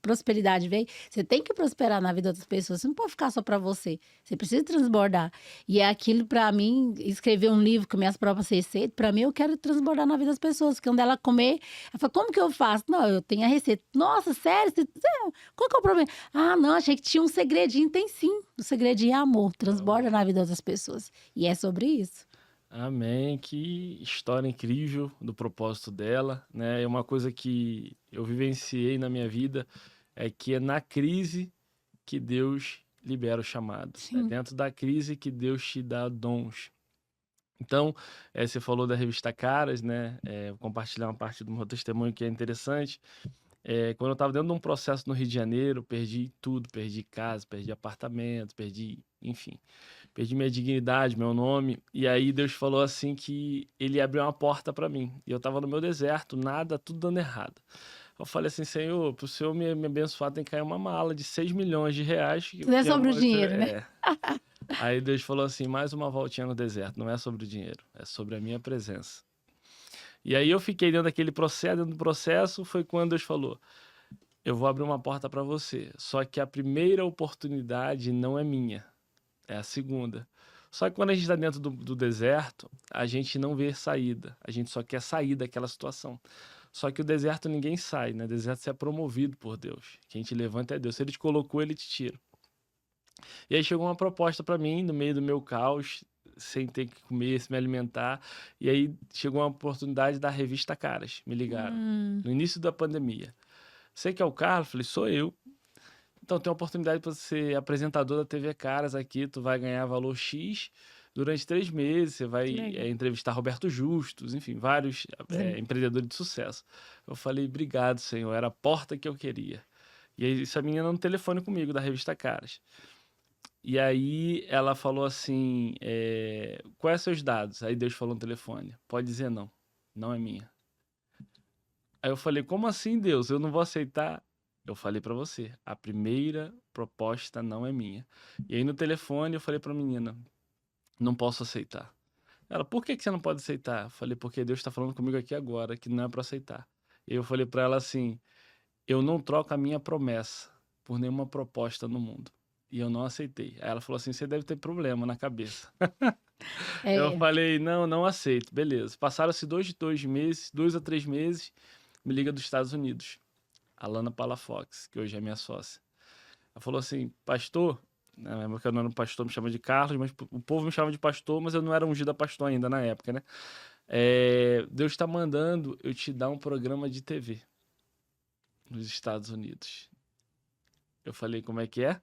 S2: prosperidade veio, você tem que prosperar na vida das pessoas. Você não pode ficar só para você. Você precisa transbordar. E é aquilo para mim, escrever um livro com minhas próprias receitas, para mim eu quero transbordar na vida das pessoas. Quando ela comer, ela fala, como que eu faço? Não, eu tenho a receita. Nossa, sério? Qual que é o problema? Ah, não, achei que tinha um segredinho. Tem sim. O segredinho é amor. Transborda na vida das pessoas. E é sobre isso.
S1: Amém. Que história incrível do propósito dela, né? É uma coisa que eu vivenciei na minha vida, é que é na crise que Deus libera o chamado. É
S2: Sim.
S1: dentro da crise que Deus te dá dons. Então, você falou da revista Caras, né? Vou compartilhar uma parte do meu testemunho que é interessante. Quando eu estava dentro de um processo no Rio de Janeiro, perdi tudo, perdi casa, perdi apartamento, perdi enfim. Perdi minha dignidade, meu nome. E aí Deus falou assim que ele abriu uma porta para mim. E eu estava no meu deserto, nada, tudo dando errado. Eu falei assim, Senhor, para o Senhor me abençoar, tem que cair uma mala de 6 milhões de reais.
S2: Tudo é
S1: Que é
S2: sobre o
S1: uma...
S2: dinheiro, né?
S1: Aí Deus falou assim, mais uma voltinha no deserto. Não é sobre o dinheiro, é sobre a minha presença. E aí eu fiquei dentro do processo foi quando Deus falou, eu vou abrir uma porta para você. Só que a primeira oportunidade não é minha, é a segunda. Só que quando a gente está dentro do deserto, a gente não vê saída. A gente só quer sair daquela situação. Só que o deserto ninguém sai, né? O deserto você é promovido por Deus. Quem te levanta é Deus. Se ele te colocou, ele te tira. E aí chegou uma proposta para mim, no meio do meu caos, sem ter que comer, se me alimentar. E aí chegou uma oportunidade da revista Caras. Me ligaram. No início da pandemia. Você que é o Carlos? Falei, sou eu. Então tem uma oportunidade para ser apresentador da TV Caras aqui. Tu vai ganhar valor X durante 3 meses. Você vai
S2: Legal.
S1: entrevistar Roberto Justus, enfim, vários
S2: Sim.
S1: empreendedores de sucesso. Eu falei, obrigado, Senhor. Era a porta que eu queria. E aí essa menina no telefone comigo, da revista Caras. E aí ela falou assim, quais são seus dados? Aí Deus falou no telefone, pode dizer não, não é minha. Aí eu falei, como assim, Deus? Eu não vou aceitar. Eu falei pra você, a primeira proposta não é minha. E aí no telefone eu falei pra menina, não posso aceitar. Ela, por que você não pode aceitar? Eu falei, porque Deus tá falando comigo aqui agora, que não é pra aceitar. E eu falei pra ela assim, eu não troco a minha promessa por nenhuma proposta no mundo. E eu não aceitei. Aí ela falou assim, você deve ter problema na cabeça. Eu
S2: É.
S1: falei, não, não aceito. Beleza. Passaram-se 2 a 3 meses, me liga dos Estados Unidos. A Lana Palafox, que hoje é minha sócia. Ela falou assim, pastor, né, porque eu não era um pastor, me chama de Carlos, mas o povo me chama de pastor, mas eu não era ungido a pastor ainda na época, né? Deus está mandando eu te dar um programa de TV nos Estados Unidos. Eu falei, como é que é?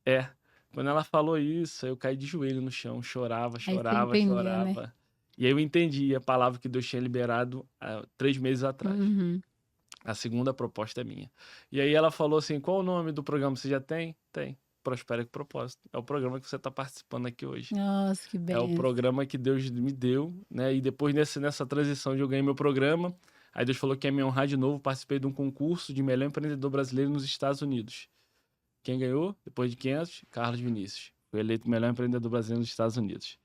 S1: É. Quando ela falou isso, eu caí de joelho no chão, chorava,
S2: Aí você
S1: chorava,
S2: entendeu, né?
S1: chorava. E aí eu entendi a palavra que Deus tinha liberado há 3 meses atrás.
S2: Uhum.
S1: A segunda proposta é minha. E aí ela falou assim, qual o nome do programa você já tem? Tem. Prospera com Propósito. É o programa que você está participando aqui hoje.
S2: Nossa, que
S1: É o
S2: benção.
S1: programa que Deus me deu, né? E depois nessa transição de eu ganhei meu programa, aí Deus falou que ia me honrar de novo, participei de um concurso de melhor empreendedor brasileiro nos Estados Unidos. Quem ganhou? Depois de 500, Carlos Vinícius. Foi eleito o melhor empreendedor brasileiro nos Estados Unidos.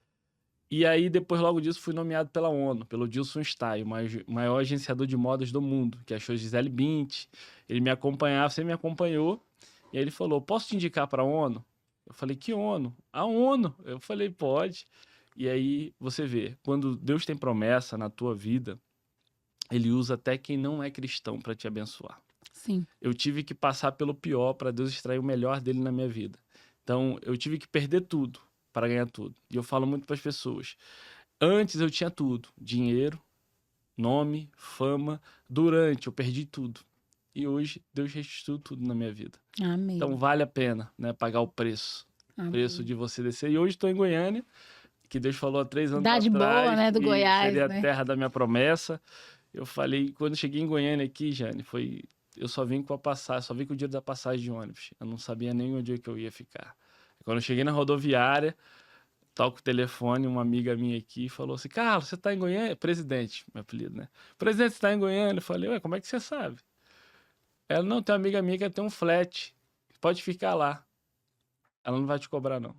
S1: E aí, depois, logo disso, fui nomeado pela ONU, pelo Dilson Stein, o maior agenciador de modas do mundo, que achou Gisele Bündchen. Ele me acompanhava, sempre me acompanhou. E aí ele falou, posso te indicar para a ONU? Eu falei, que ONU? A ONU. Eu falei, pode. E aí, você vê, quando Deus tem promessa na tua vida, ele usa até quem não é cristão para te abençoar.
S2: Sim.
S1: Eu tive que passar pelo pior para Deus extrair o melhor dele na minha vida. Então, eu tive que perder tudo para ganhar tudo. E eu falo muito para as pessoas. Antes eu tinha tudo: dinheiro, nome, fama. Durante eu perdi tudo. E hoje Deus restituiu tudo na minha vida.
S2: Amém.
S1: Então vale a pena, né, pagar o preço.
S2: Amém.
S1: Preço de você descer. E hoje estou em Goiânia, que Deus falou há 3 anos
S2: Cidade
S1: atrás.
S2: boa, né, do
S1: que
S2: Goiás,
S1: seria
S2: né?
S1: a terra da minha promessa. Eu falei, quando cheguei em Goiânia aqui, Jane, eu só vim com a passagem, só vim com o dinheiro da passagem de ônibus. Eu não sabia nem onde é que eu ia ficar. Quando eu cheguei na rodoviária, toco o telefone, uma amiga minha aqui falou assim, Carlos, você tá em Goiânia? Presidente, meu apelido, né? Presidente, você tá em Goiânia? Eu falei, ué, como é que você sabe? Ela, não, tem uma amiga minha que tem um flat, pode ficar lá. Ela não vai te cobrar, não.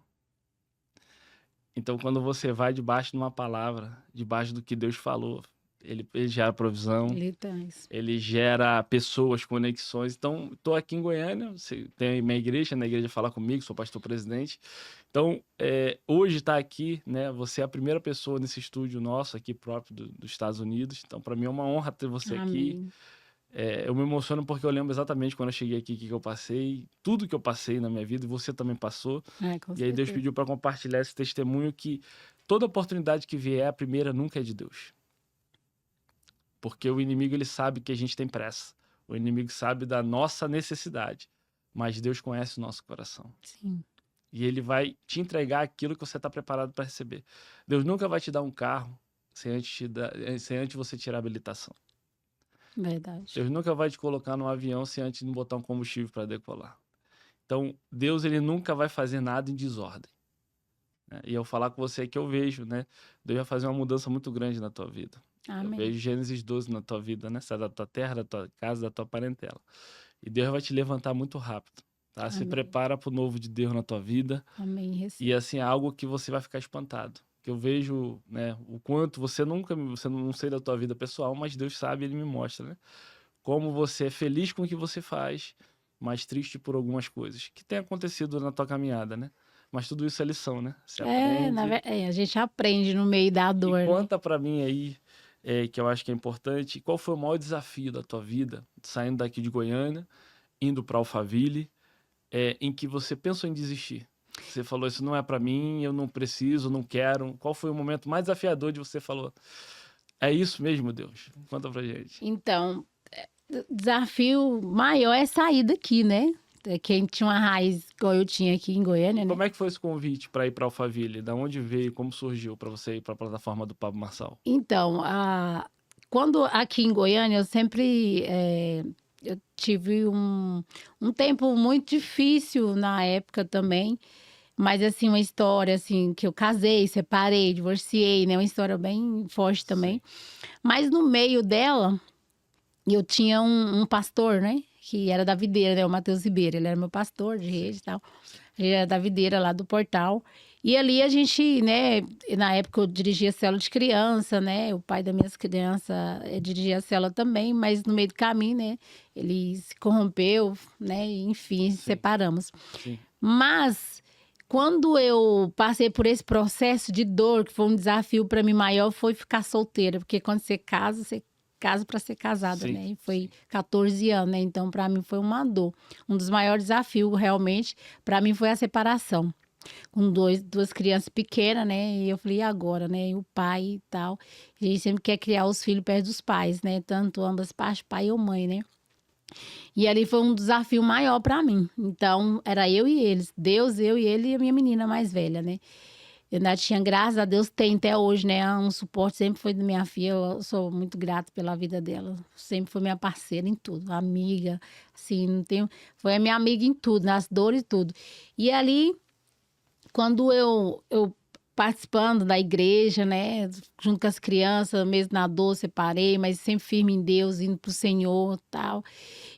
S1: Então, quando você vai debaixo de uma palavra, debaixo do que Deus falou, ele gera provisão,
S2: Ele traz.
S1: ele gera pessoas, conexões. Então, estou aqui em Goiânia, tem minha igreja, na igreja fala comigo, sou pastor presidente. Então, hoje está aqui, né? Você é a primeira pessoa nesse estúdio nosso aqui próprio dos Estados Unidos. Então, para mim é uma honra ter você aqui.
S2: Amém.
S1: Eu me emociono porque eu lembro exatamente quando eu cheguei aqui, o que eu passei, tudo que eu passei na minha vida, e você também passou.
S2: Com
S1: E aí Deus
S2: certeza.
S1: pediu para compartilhar esse testemunho que toda oportunidade que vier, a primeira nunca é de Deus. Porque o inimigo, ele sabe que a gente tem pressa. O inimigo sabe da nossa necessidade. Mas Deus conhece o nosso coração.
S2: Sim.
S1: E ele vai te entregar aquilo que você está preparado para receber. Deus nunca vai te dar um carro sem antes você tirar a habilitação.
S2: Verdade.
S1: Deus nunca vai te colocar num avião sem antes botar um combustível para decolar. Então, Deus, ele nunca vai fazer nada em desordem, né? E eu falar com você que eu vejo, né? Deus vai fazer uma mudança muito grande na tua vida. Eu
S2: Amém.
S1: vejo Gênesis 12 na tua vida, né? Sai da tua terra, da tua casa, da tua parentela. E Deus vai te levantar muito rápido, tá? Se
S2: Amém.
S1: prepara pro novo de Deus na tua vida.
S2: Amém. Recebo.
S1: E assim, é algo que você vai ficar espantado. Que eu vejo, né, o quanto você não sei da tua vida pessoal, mas Deus sabe, ele me mostra, né? Como você é feliz com o que você faz, mas triste por algumas coisas que tem acontecido na tua caminhada, né? Mas tudo isso é lição, né? Você aprende.
S2: A gente aprende no meio da
S1: E
S2: dor, né?
S1: conta pra mim aí, que eu acho que é importante, qual foi o maior desafio da tua vida, saindo daqui de Goiânia, indo pra Alphaville, em que você pensou em desistir? Você falou, isso não é pra mim, eu não preciso, não quero. Qual foi o momento mais desafiador de você falou, é isso mesmo, Deus? Conta pra gente.
S2: Então, o desafio maior é sair daqui, né? Quem tinha uma raiz igual eu tinha aqui em Goiânia, né?
S1: Como é que foi esse convite para ir para Alphaville? Da onde veio? Como surgiu para você ir para a plataforma do Pablo Marçal?
S2: Então, quando aqui em Goiânia, eu sempre eu tive um tempo muito difícil na época também. Mas, assim, uma história, assim, que eu casei, separei, divorciei, né? Uma história bem forte também. Mas no meio dela, eu tinha um pastor, né? Que era da videira, né? O Matheus Ribeiro. Ele era meu pastor de rede e tal. Ele era da videira lá do portal. E ali a gente, né? Na época eu dirigia a célula de criança, né? O pai das minhas crianças dirigia a célula também. Mas no meio do caminho, né? Ele se corrompeu, né? E, enfim, separamos.
S1: Sim.
S2: Mas quando eu passei por esse processo de dor, que foi um desafio para mim maior, foi ficar solteira. Porque quando você casa para ser casada,
S1: Sim,
S2: né? E foi 14 anos, né? Então, para mim foi uma dor. Um dos maiores desafios, realmente, para mim foi a separação. Com duas crianças pequenas, né? E eu falei, e agora, né? E o pai e tal. A gente sempre quer criar os filhos perto dos pais, né? Tanto ambas partes, pai ou mãe, né? E ali foi um desafio maior para mim. Então, era eu e eles. Deus, eu e ele e a minha menina mais velha, né? Eu ainda tinha, graças a Deus, tem até hoje, né? Um suporte sempre foi da minha filha. Eu sou muito grata pela vida dela. Sempre foi minha parceira em tudo. Amiga, assim, não tenho... Foi a minha amiga em tudo, nas dores e tudo. E ali, quando eu participando da igreja, né? Junto com as crianças, mesmo na dor, separei, mas sempre firme em Deus, indo pro Senhor e tal.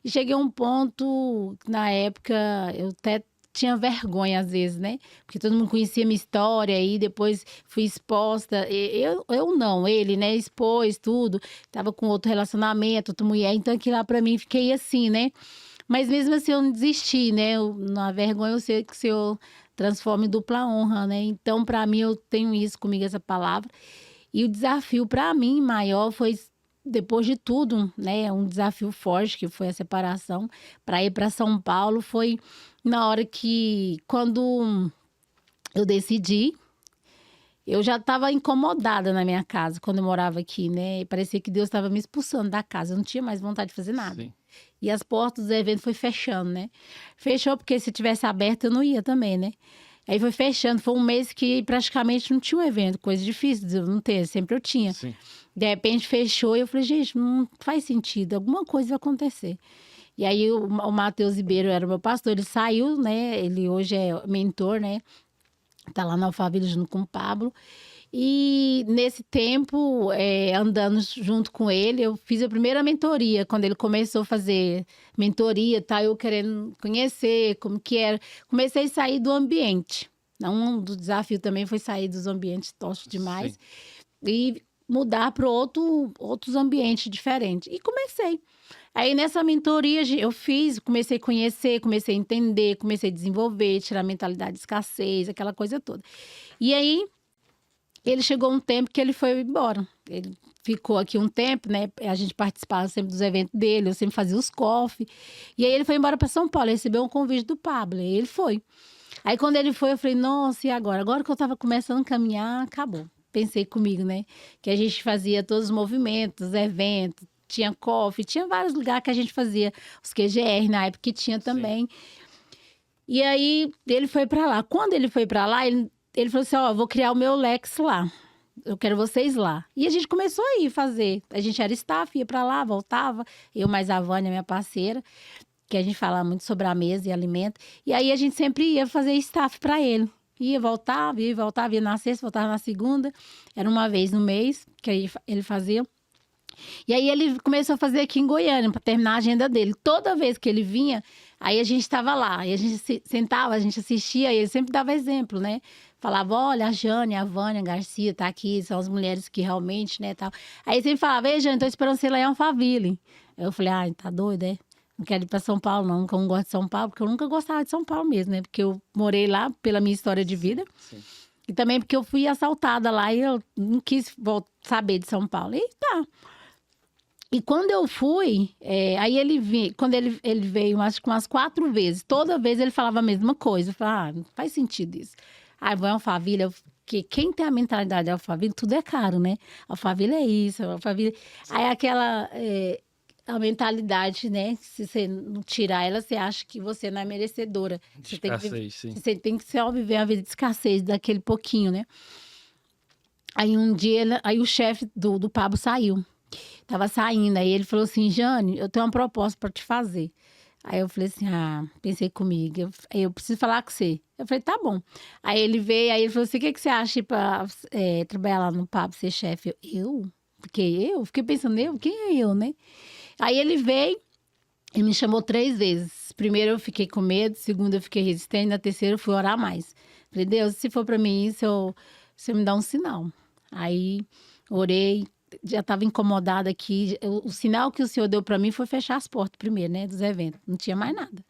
S2: E cheguei a um ponto, na época, eu até tinha vergonha às vezes, né? Porque todo mundo conhecia minha história e depois fui exposta. Eu não, ele, né? Expôs tudo. Tava com outro relacionamento, outra mulher. Então, aquilo lá pra mim, fiquei assim, né? Mas mesmo assim, eu não desisti, né? Na vergonha, eu sei que o Senhor transforma em dupla honra, né? Então, pra mim, eu tenho isso comigo, essa palavra. E o desafio pra mim maior foi, depois de tudo, né? Um desafio forte, que foi a separação. Para ir para São Paulo foi na hora que, quando eu decidi, eu já estava incomodada na minha casa, quando eu morava aqui, né? E parecia que Deus estava me expulsando da casa. Eu não tinha mais vontade de fazer nada.
S1: Sim.
S2: E as portas do evento foi fechando, né? Fechou porque se tivesse aberto eu não ia também, né? Aí foi fechando. Foi um mês que praticamente não tinha um evento. Coisa difícil de eu não ter. Sempre eu tinha.
S1: Sim.
S2: De repente fechou e eu falei, gente, não faz sentido. Alguma coisa vai acontecer. E aí o Matheus Ribeiro era o meu pastor. Ele saiu, né? Ele hoje é mentor, né? Tá lá na Alphaville junto com o Pablo. E nesse tempo, andando junto com ele, eu fiz a primeira mentoria. Quando ele começou a fazer mentoria, tá? Eu querendo conhecer como que era. Comecei a sair do ambiente. Um dos desafios também foi sair dos ambientes toscos demais. Sim. E mudar para outros ambientes diferentes. E comecei. Aí nessa mentoria eu comecei a conhecer, comecei a entender, comecei a desenvolver, tirar a mentalidade de escassez, aquela coisa toda. E aí ele chegou um tempo que ele foi embora. Ele ficou aqui um tempo, né? A gente participava sempre dos eventos dele, eu sempre fazia os coffee. E aí ele foi embora para São Paulo, ele recebeu um convite do Pablo, e ele foi. Aí quando ele foi, eu falei, nossa, e agora? Agora que eu tava começando a caminhar, acabou. Pensei comigo, né? Que a gente fazia todos os movimentos, eventos, tinha coffee, tinha vários lugares que a gente fazia, os QGR na época que tinha também. Sim. E aí ele foi para lá. Quando ele foi para lá, ele falou assim, ó, vou criar o meu Lex lá. Eu quero vocês lá. E a gente começou a ir fazer. A gente era staff, ia para lá, voltava. Eu mais a Vânia, minha parceira. que a gente fala muito sobre a mesa e alimento. E aí a gente sempre ia fazer staff para ele. Ia, voltava, ia na sexta, voltava na segunda. Era uma vez no mês que aí ele fazia. E aí ele começou a fazer aqui em Goiânia, para terminar a agenda dele. Toda vez que ele vinha, aí a gente estava lá. Aí a gente sentava, a gente assistia, e ele sempre dava exemplo, né? Falava, olha, a Jane, a Vânia, a Garcia tá aqui, são as mulheres que realmente, né, tal. Aí ele sempre falava, ei, Jane, tô esperando você lá em Alphaville. Aí eu falei, tá doido, é? Não quero ir para São Paulo, não, porque eu não gosto de São Paulo, porque eu nunca gostava de São Paulo mesmo, né? Porque eu morei lá pela minha história de vida.
S1: Sim.
S2: E também porque eu fui assaltada lá e eu não quis saber de São Paulo. E tá. E quando eu fui, aí quando ele veio, acho que umas 4 vezes, toda vez ele falava a mesma coisa. Eu falei, não faz sentido isso. Aí vou em Alphaville, porque quem tem a mentalidade de Alphaville, tudo é caro, né? Alphaville é isso, Alphaville... Aí aquela... a mentalidade, né? Se você não tirar ela, você acha que você não é merecedora.
S1: De escassez, sim.
S2: Você tem que só viver uma vida de escassez, daquele pouquinho, né? Aí um dia, aí o chefe do Pablo saiu. Tava saindo, aí ele falou assim, Jane, eu tenho uma proposta para te fazer. Aí eu falei assim, pensei comigo, eu preciso falar com você. Eu falei, tá bom. Aí ele veio, aí ele falou assim, o que você acha para trabalhar lá no Pablo, ser chefe? Eu? Fiquei pensando, quem é eu, né? Aí ele veio e me chamou 3 vezes. Primeiro eu fiquei com medo, segundo eu fiquei resistente, na terceira eu fui orar mais. Falei, Deus, se for para mim isso, você me dá um sinal. Aí orei, já estava incomodada aqui. O sinal que o Senhor deu para mim foi fechar as portas primeiro, né, dos eventos. Não tinha mais nada.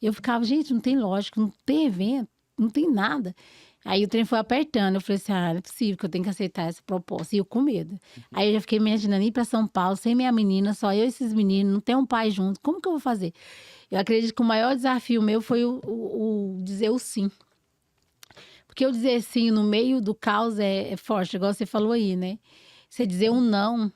S2: Eu ficava, gente, não tem lógica, não tem evento, não tem nada. Aí o trem foi apertando. Eu falei assim, não é possível que eu tenho que aceitar essa proposta. E eu com medo. Aí eu já fiquei imaginando ir para São Paulo, sem minha menina, só eu e esses meninos, não tem um pai junto. Como que eu vou fazer? Eu acredito que o maior desafio meu foi o dizer o sim. Porque eu dizer sim no meio do caos é forte, igual você falou aí, né? Você dizer um não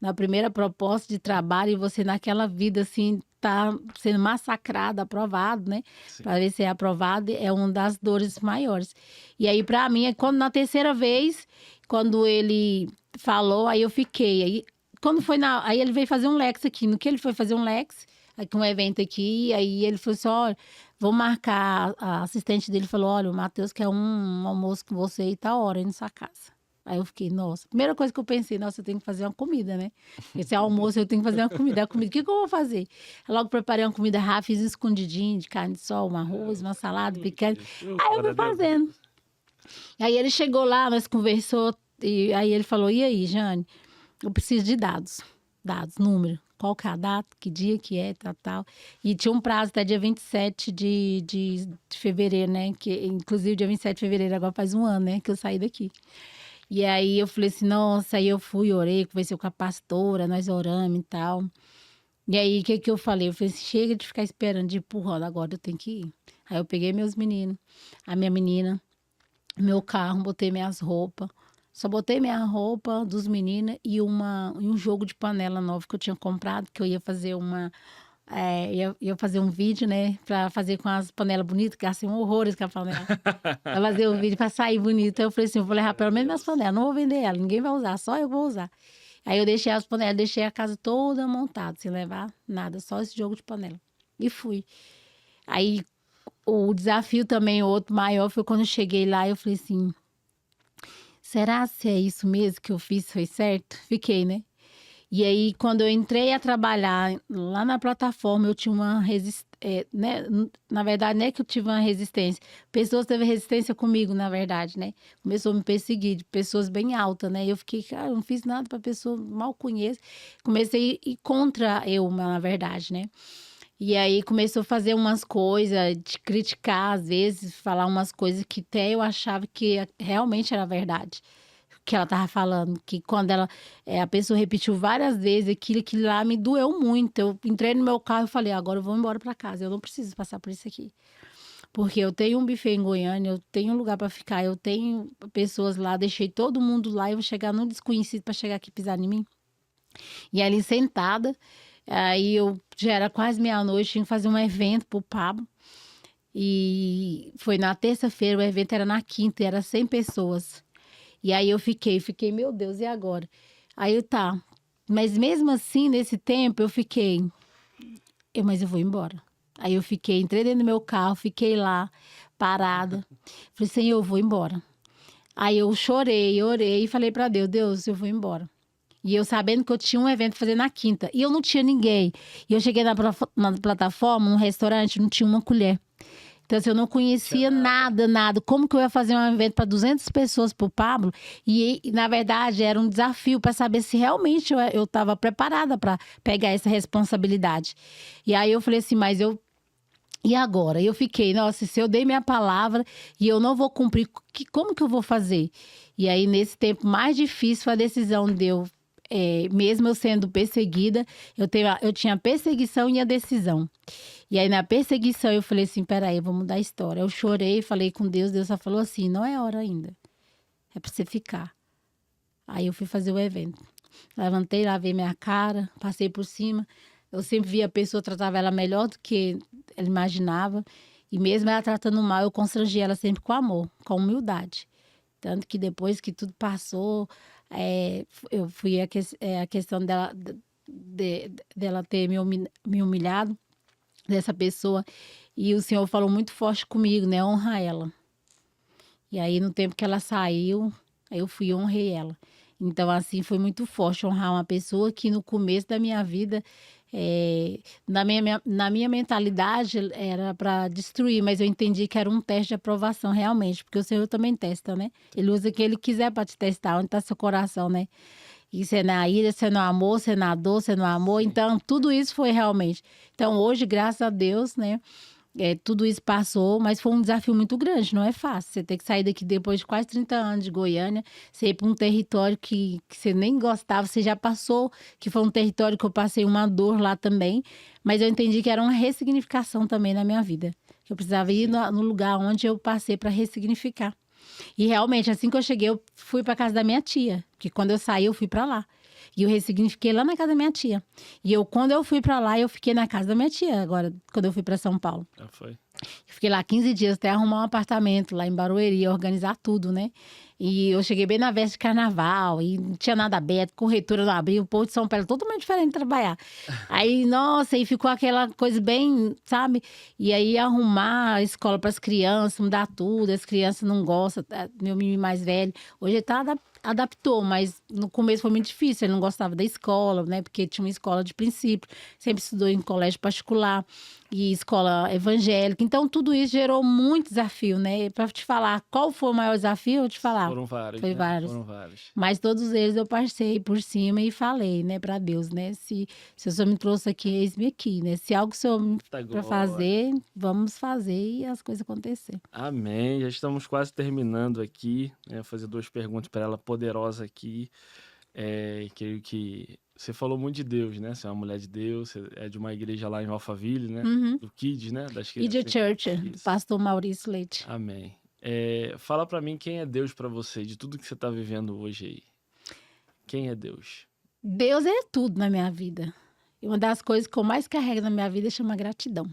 S2: na primeira proposta de trabalho e você naquela vida assim tá sendo massacrado, aprovado, né? Para ver se é aprovado, é uma das dores maiores. E aí para mim é quando na terceira vez, quando ele falou, aí eu fiquei. Aí quando foi aí ele veio fazer um Lex aqui, no que ele foi fazer um Lex, aqui um evento aqui, aí ele falou assim, olha, vou marcar, a assistente dele falou, olha, o Matheus quer um almoço com você e tá hora aí na sua casa. Aí eu fiquei, nossa, primeira coisa que eu pensei, nossa, eu tenho que fazer uma comida, né? Esse almoço eu tenho que fazer uma comida. A comida, o que eu vou fazer? Eu logo preparei uma comida rápida, fiz escondidinho de carne de sol, um arroz, uma salada, picanha. Aí eu fui fazendo. Aí ele chegou lá, nós conversou, e aí ele falou, e aí, Jane, eu preciso de dados, número. Qual que é a data, que dia que é, tal. E tinha um prazo até dia 27 de fevereiro, né? Que, inclusive, dia 27 de fevereiro, agora faz um ano, né? Que eu saí daqui. E aí eu falei assim, nossa, aí eu fui, orei, conversei com a pastora, nós oramos e tal. E aí, o que eu falei? Eu falei assim, chega de ficar esperando, de empurrando, agora eu tenho que ir. Aí eu peguei meus meninos, a minha menina, meu carro, botei minhas roupas. Só botei minha roupa dos meninos e um jogo de panela novo que eu tinha comprado, que eu ia fazer ia fazer um vídeo, né? Pra fazer com as panelas bonitas, que assim, horrores com a panela. Pra fazer o vídeo, pra sair bonito. Aí eu falei assim, eu vou levar pelo menos minhas panelas, não vou vender ela, ninguém vai usar, só eu vou usar. Aí eu deixei as panelas, deixei a casa toda montada, sem levar nada, só esse jogo de panela. E fui. Aí o desafio também, outro maior, foi quando eu cheguei lá, eu falei assim, será se é isso mesmo que eu fiz, foi certo? Fiquei, né? E aí, quando eu entrei a trabalhar lá na plataforma, eu tinha uma resistência, né? Na verdade, não é que eu tive uma resistência. Pessoas teve resistência comigo, na verdade, né? Começou a me perseguir, de pessoas bem altas, né? E eu fiquei, cara, eu não fiz nada para pessoa, mal conheço. Comecei a ir contra eu, na verdade, né? E aí começou a fazer umas coisas, de criticar, às vezes, falar umas coisas que até eu achava que realmente era verdade. Que ela tava falando, que quando a pessoa repetiu várias vezes aquilo lá me doeu muito. Eu entrei no meu carro e falei, agora eu vou embora para casa, eu não preciso passar por isso aqui. Porque eu tenho um buffet em Goiânia, eu tenho um lugar para ficar, eu tenho pessoas lá, deixei todo mundo lá e eu vou chegar num desconhecido para chegar aqui e pisar em mim. E ali sentada, aí já era quase meia-noite, tinha que fazer um evento pro Pablo. E foi na terça-feira, o evento era na quinta, e era 100 pessoas. E aí eu fiquei, meu Deus, e agora? Aí tá. Mas mesmo assim, nesse tempo, eu fiquei, mas eu vou embora. Aí eu entrei dentro do meu carro, fiquei lá, parada. Falei, Senhor, eu vou embora. Aí eu chorei, orei e falei pra Deus, Deus, eu vou embora. E eu sabendo que eu tinha um evento pra fazer na quinta. E eu não tinha ninguém. E eu cheguei na plataforma, num restaurante, não tinha uma colher. Então, assim, eu não conhecia nada. Como que eu ia fazer um evento para 200 pessoas pro Pablo? E, na verdade, era um desafio para saber se realmente eu estava preparada para pegar essa responsabilidade. E aí eu falei assim, mas eu... E agora? Eu fiquei, nossa, se eu dei minha palavra e eu não vou cumprir, como que eu vou fazer? E aí, nesse tempo mais difícil, foi a decisão de eu... mesmo eu sendo perseguida, eu tinha a perseguição e a decisão. E aí, na perseguição, eu falei assim, peraí, eu vou mudar a história. Eu chorei, falei com Deus, Deus só falou assim, não é hora ainda. É pra você ficar. Aí eu fui fazer o evento. Levantei, lavei minha cara, passei por cima. Eu sempre via a pessoa, tratava ela melhor do que ela imaginava. E mesmo ela tratando mal, eu constrangi ela sempre com amor, com humildade. Tanto que depois que tudo passou, eu fui a questão dela ter me humilhado, dessa pessoa. E o Senhor falou muito forte comigo, né? Honra ela. E aí, no tempo que ela saiu, aí eu fui e honrei ela. Então, assim, foi muito forte honrar uma pessoa que no começo da minha vida, na minha mentalidade, era para destruir, mas eu entendi que era um teste de aprovação, realmente, porque o Senhor também testa, né? Ele usa o que ele quiser para te testar, onde está seu coração, né? E você na ira, você no amor, você na dor, você no amor. Então, tudo isso foi realmente. Então, hoje, graças a Deus, né? Tudo isso passou, mas foi um desafio muito grande, não é fácil. Você ter que sair daqui depois de quase 30 anos de Goiânia, você ir para um território que você nem gostava, você já passou, que foi um território que eu passei uma dor lá também, mas eu entendi que era uma ressignificação também na minha vida. Que eu precisava ir no lugar onde eu passei para ressignificar. E realmente, assim que eu cheguei, eu fui para casa da minha tia, que quando eu saí, eu fui para lá. E eu ressignifiquei lá na casa da minha tia. E quando eu fui para lá, eu fiquei na casa da minha tia, agora, quando eu fui para São Paulo.
S1: Já foi.
S2: Eu fiquei lá 15 dias até arrumar um apartamento lá em Barueri, organizar tudo, né? E eu cheguei bem na véspera de carnaval, e não tinha nada aberto, corretora não abriu, o povo de São Paulo totalmente diferente de trabalhar. Aí, nossa, aí ficou aquela coisa bem, sabe? E aí arrumar a escola para as crianças, mudar tudo, as crianças não gostam, meu menino mais velho. Hoje ele tá adaptou, mas no começo foi muito difícil, ele não gostava da escola, né? Porque tinha uma escola de princípio, sempre estudou em colégio particular e escola evangélica. Então, tudo isso gerou muito desafio, né? Para te falar qual foi o maior desafio, eu vou te falar.
S1: Foram vários,
S2: Foi
S1: né?
S2: vários.
S1: Foram vários.
S2: Mas todos eles eu passei por cima e falei, né, para Deus, né? Se o Senhor me trouxe aqui, eis-me aqui, né? Se algo o Senhor para fazer, vamos fazer e as coisas acontecer.
S1: Amém. Já estamos quase terminando aqui. Vou fazer 2 perguntas para ela poderosa aqui. Creio que você falou muito de Deus, né? Você é uma mulher de Deus, você é de uma igreja lá em Alphaville, né? Do Kids, né? Das crianças.
S2: Idia Church, do pastor Maurício Leite.
S1: Amém. Fala para mim quem é Deus para você, de tudo que você está vivendo hoje aí. Quem é Deus?
S2: Deus é tudo na minha vida. E uma das coisas que eu mais carrego na minha vida chama gratidão.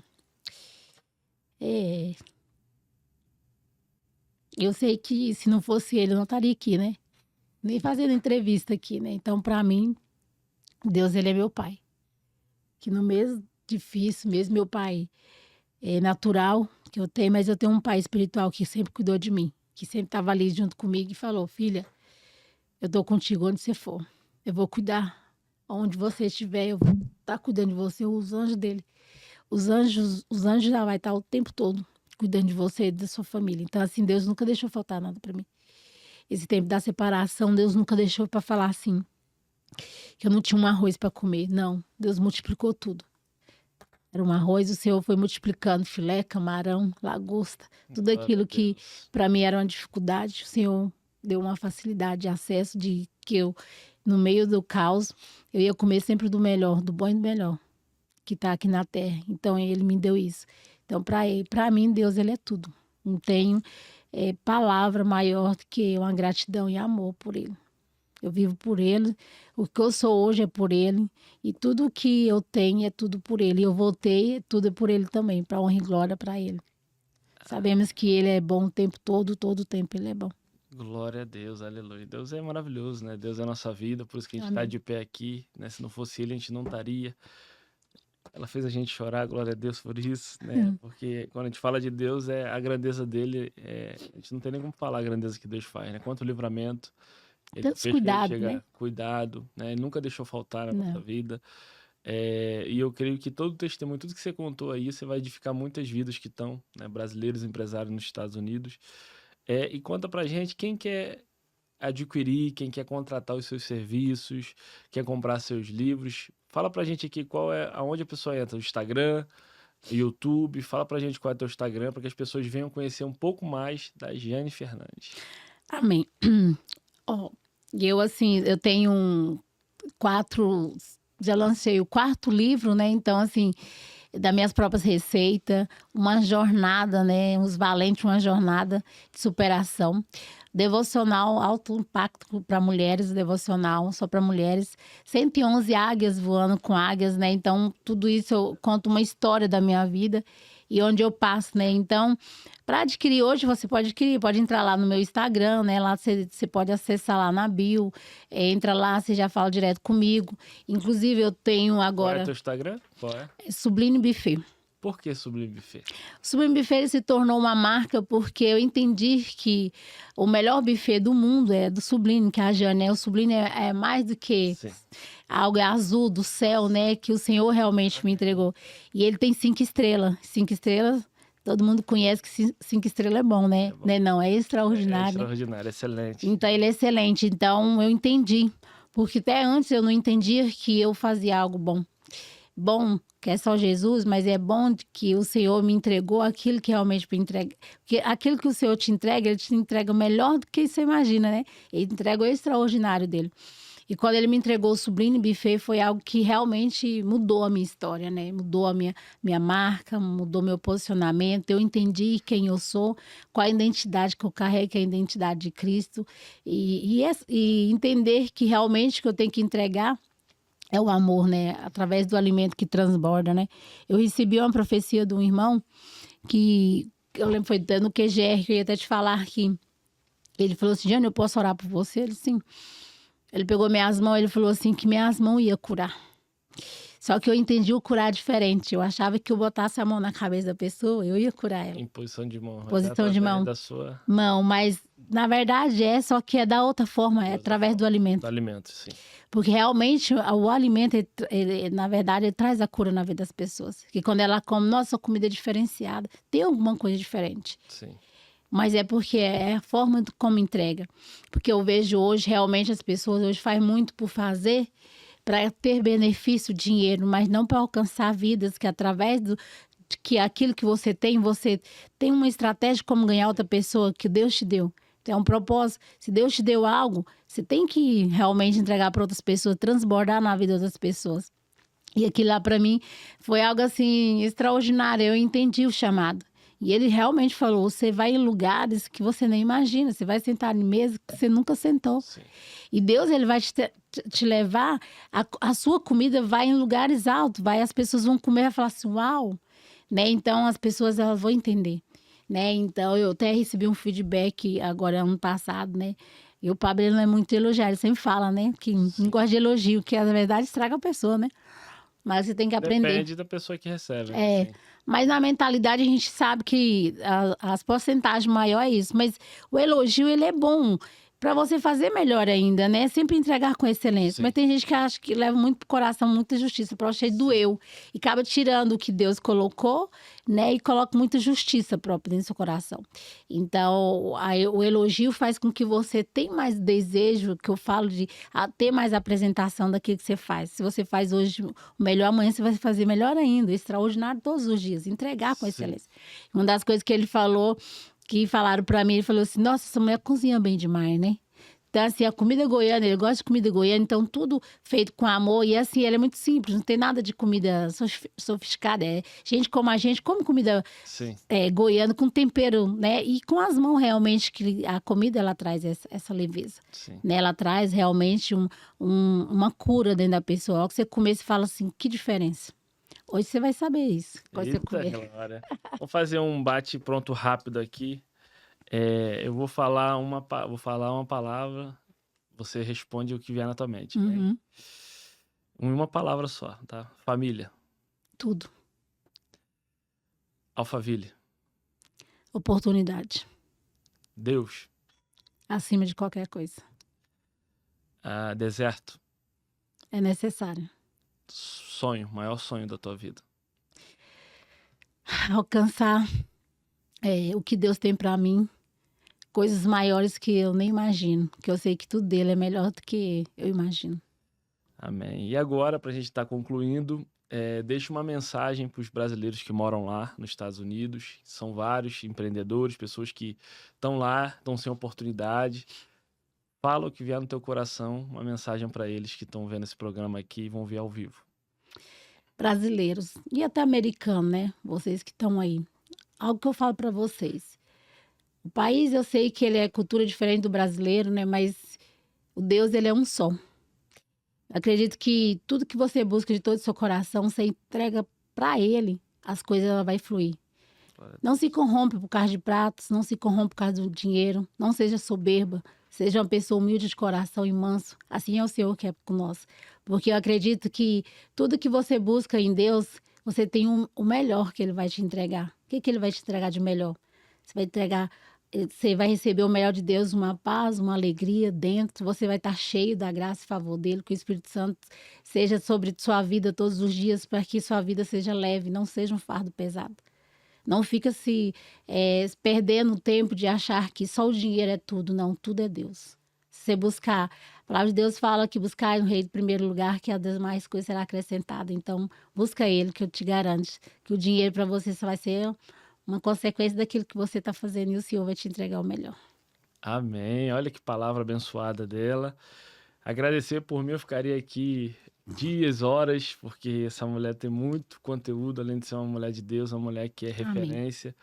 S2: Eu sei que se não fosse ele, eu não estaria aqui, né? Nem fazendo entrevista aqui, né? Então, para mim, Deus, ele é meu pai. Que no mês difícil, mesmo meu pai é natural que eu tenho, mas eu tenho um pai espiritual que sempre cuidou de mim, que sempre estava ali junto comigo e falou: filha, eu tô contigo onde você for. Eu vou cuidar onde você estiver, eu vou estar cuidando de você, os anjos dele. Os anjos já vai estar o tempo todo cuidando de você e da sua família. Então, assim, Deus nunca deixou faltar nada para mim. Esse tempo da separação, Deus nunca deixou para falar assim, que eu não tinha um arroz para comer. Não, Deus multiplicou tudo. Era um arroz, o Senhor foi multiplicando filé, camarão, lagosta, tudo aquilo que para mim era uma dificuldade. O Senhor deu uma facilidade de acesso, de que eu, no meio do caos, eu ia comer sempre do melhor, do bom e do melhor, que está aqui na terra. Então, ele me deu isso. Então, para mim, Deus, ele é tudo. Não tenho palavra maior do que uma gratidão e amor por ele. Eu vivo por ele, o que eu sou hoje é por ele, e tudo que eu tenho é tudo por ele. Eu voltei, tudo é por ele também, para honra e glória para ele. Sabemos que ele é bom o tempo todo o tempo ele é bom.
S1: Glória a Deus, aleluia. Deus é maravilhoso, né? Deus é a nossa vida, por isso que a gente está de pé aqui, né? Se não fosse ele, a gente não estaria. Ela fez a gente chorar, glória a Deus por isso, né? Porque quando a gente fala de Deus, a grandeza dele, a gente não tem nem como falar a grandeza que Deus faz, né? Quanto livramento, ele
S2: Tantos
S1: fez pra gente
S2: cuidados, né?
S1: chegar, cuidado, né? Ele nunca deixou faltar na nossa
S2: Não.
S1: vida. E eu creio que todo o testemunho, tudo que você contou aí, você vai edificar muitas vidas que estão, né, brasileiros empresários nos Estados Unidos. E conta pra gente quem quer adquirir, quem quer contratar os seus serviços, quer comprar seus livros. Fala pra gente aqui aonde a pessoa entra, o Instagram, YouTube. Fala pra gente qual é o teu Instagram, para que as pessoas venham conhecer um pouco mais da Giane Fernandes.
S2: Amém. Ó, eu, assim, eu tenho 4. Já lancei o 4º livro, né? Então, assim, das minhas próprias receitas, uma jornada, né? Os valentes, uma jornada de superação. Devocional alto impacto para mulheres, devocional só para mulheres. 111 águias voando com águias, né? Então, tudo isso eu conto uma história da minha vida e onde eu passo, né? Então, para adquirir hoje, você pode adquirir, pode entrar lá no meu Instagram, né? Lá você pode acessar lá na bio, entra lá, você já fala direto comigo. Inclusive, eu tenho
S1: Qual é o
S2: agora
S1: teu Instagram? Qual é?
S2: Sublime Buffet.
S1: Por que Sublime Buffet?
S2: O Sublime Buffet ele se tornou uma marca porque eu entendi que o melhor buffet do mundo é do Sublime, que é a Jane, né? O Sublime é mais do que
S1: Sim.
S2: algo azul do céu, né? Que o Senhor realmente me entregou. E ele tem 5 estrelas. 5 estrelas, todo mundo conhece que 5 estrelas é bom, né?
S1: É bom.
S2: Não, é
S1: É
S2: extraordinário.
S1: extraordinário, excelente.
S2: Então, ele é excelente. Então, eu entendi. Porque até antes eu não entendia que eu fazia algo bom. Bom, que é só Jesus, mas é bom que o Senhor me entregou aquilo que realmente me entrega. Porque aquilo que o Senhor te entrega, Ele te entrega melhor do que você imagina, né? Ele entrega o extraordinário dele. E quando Ele me entregou o Sublime Buffet, foi algo que realmente mudou a minha história, né? Mudou a minha marca, mudou meu posicionamento. Eu entendi quem eu sou, qual a identidade que eu carrego, que é a identidade de Cristo. E entender que realmente que eu tenho que entregar é o amor, né? Através do alimento que transborda, né? Eu recebi uma profecia de um irmão que eu lembro foi no QGR, que eu ia até te falar que ele falou assim: Jane, eu posso orar por você? Ele sim. Ele pegou minhas mãos, ele falou assim que minhas mãos ia curar. Só que eu entendi o curar diferente. Eu achava que eu botasse a mão na cabeça da pessoa, eu ia curar ela.
S1: Em posição de mão.
S2: Posição de mão.
S1: Da sua...
S2: Mão, mas na verdade só que é da outra forma, é através do alimento.
S1: Do alimento, sim.
S2: Porque realmente o alimento, na verdade, ele traz a cura na vida das pessoas. Que quando ela come, nossa, comida é diferenciada, tem alguma coisa diferente.
S1: Sim.
S2: Mas é porque é a forma como entrega. Porque eu vejo hoje, realmente, as pessoas hoje fazem muito por fazer, para ter benefício, dinheiro, mas não para alcançar vidas, que através que aquilo que você tem uma estratégia como ganhar outra pessoa que Deus te deu. Então, é um propósito. Se Deus te deu algo, você tem que realmente entregar para outras pessoas, transbordar na vida das pessoas. E aquilo lá para mim foi algo assim extraordinário. Eu entendi o chamado. E ele realmente falou: você vai em lugares que você nem imagina, você vai sentar em mesa que você nunca sentou.
S1: Sim.
S2: E Deus ele vai te levar, a sua comida vai em lugares altos, as pessoas vão comer e falar assim: uau! Né? Então as pessoas elas vão entender. Né? Então eu até recebi um feedback agora ano passado, né? E o Pablo ele não é muito elogiado, ele sempre fala, né? Que não gosta de elogio, que na verdade estraga a pessoa, né? Mas você tem que aprender.
S1: Depende da pessoa que recebe.
S2: É, mas na mentalidade a gente sabe que as porcentagens maiores é isso. Mas o elogio, ele é bom para você fazer melhor ainda, né? Sempre entregar com excelência.
S1: Sim.
S2: Mas tem gente que acha que leva muito pro coração, muita justiça, para você doeu. E acaba tirando o que Deus colocou, né? E coloca muita justiça própria dentro do seu coração. Então, o elogio faz com que você tenha mais desejo, que eu falo de ter mais apresentação daquilo que você faz. Se você faz hoje o melhor, amanhã você vai fazer melhor ainda, extraordinário todos os dias, entregar com excelência. Uma das coisas que ele falou, que falaram pra mim, ele falou assim: nossa, essa mulher cozinha bem demais, né? Então, assim, a comida goiana, ele gosta de comida goiana, então tudo feito com amor. E assim, ela é muito simples, não tem nada de comida sofisticada. Gente como a gente come comida goiana com tempero, né? E com as mãos, realmente, que a comida, ela traz essa leveza. Né? Ela traz realmente uma cura dentro da pessoa. Ao que você comer, você fala assim: que diferença. Hoje você vai saber isso.
S1: Eita, Glória. Vamos fazer um bate-pronto rápido aqui. Eu vou falar uma palavra, você responde o que vier na tua mente.
S2: Uhum.
S1: Uma palavra só, tá? Família.
S2: Tudo.
S1: Alphaville.
S2: Oportunidade.
S1: Deus.
S2: Acima de qualquer coisa.
S1: Deserto.
S2: É necessário.
S1: Sonho. Maior sonho da tua vida.
S2: Alcançar o que Deus tem para mim. Coisas maiores que eu nem imagino. Que eu sei que tudo dele é melhor do que eu imagino.
S1: Amém. E agora, para a gente estar concluindo, deixa uma mensagem para os brasileiros que moram lá nos Estados Unidos. São vários empreendedores, pessoas que estão lá, estão sem oportunidade. Fala o que vier no teu coração, uma mensagem para eles que estão vendo esse programa aqui e vão ver ao vivo.
S2: Brasileiros e até americanos, né? Vocês que estão aí. Algo que eu falo para vocês. O país, eu sei que ele é cultura diferente do brasileiro, né? Mas o Deus, ele é um só. Acredito que tudo que você busca de todo o seu coração, você entrega para ele, as coisas ela vai fluir. Não se corrompe por causa de pratos, não se corrompe por causa do dinheiro, não seja soberba, seja uma pessoa humilde de coração e manso. Assim é o Senhor que é com nós. Porque eu acredito que tudo que você busca em Deus, você tem o melhor que Ele vai te entregar. O que Ele vai te entregar de melhor? Você vai receber o melhor de Deus, uma paz, uma alegria dentro. Você vai estar cheio da graça e favor dele, que o Espírito Santo seja sobre sua vida todos os dias, para que sua vida seja leve, não seja um fardo pesado. Não fica se perdendo o tempo de achar que só o dinheiro é tudo. Não, tudo é Deus. Se você buscar, a palavra de Deus fala que buscar o rei em primeiro lugar, que as demais coisas será acrescentada. Então, busca ele, que eu te garanto que o dinheiro para você só vai ser uma consequência daquilo que você está fazendo e o Senhor vai te entregar o melhor.
S1: Amém. Olha que palavra abençoada dela. Agradecer por mim, eu ficaria aqui dias, horas, porque essa mulher tem muito conteúdo, além de ser uma mulher de Deus, uma mulher que é referência.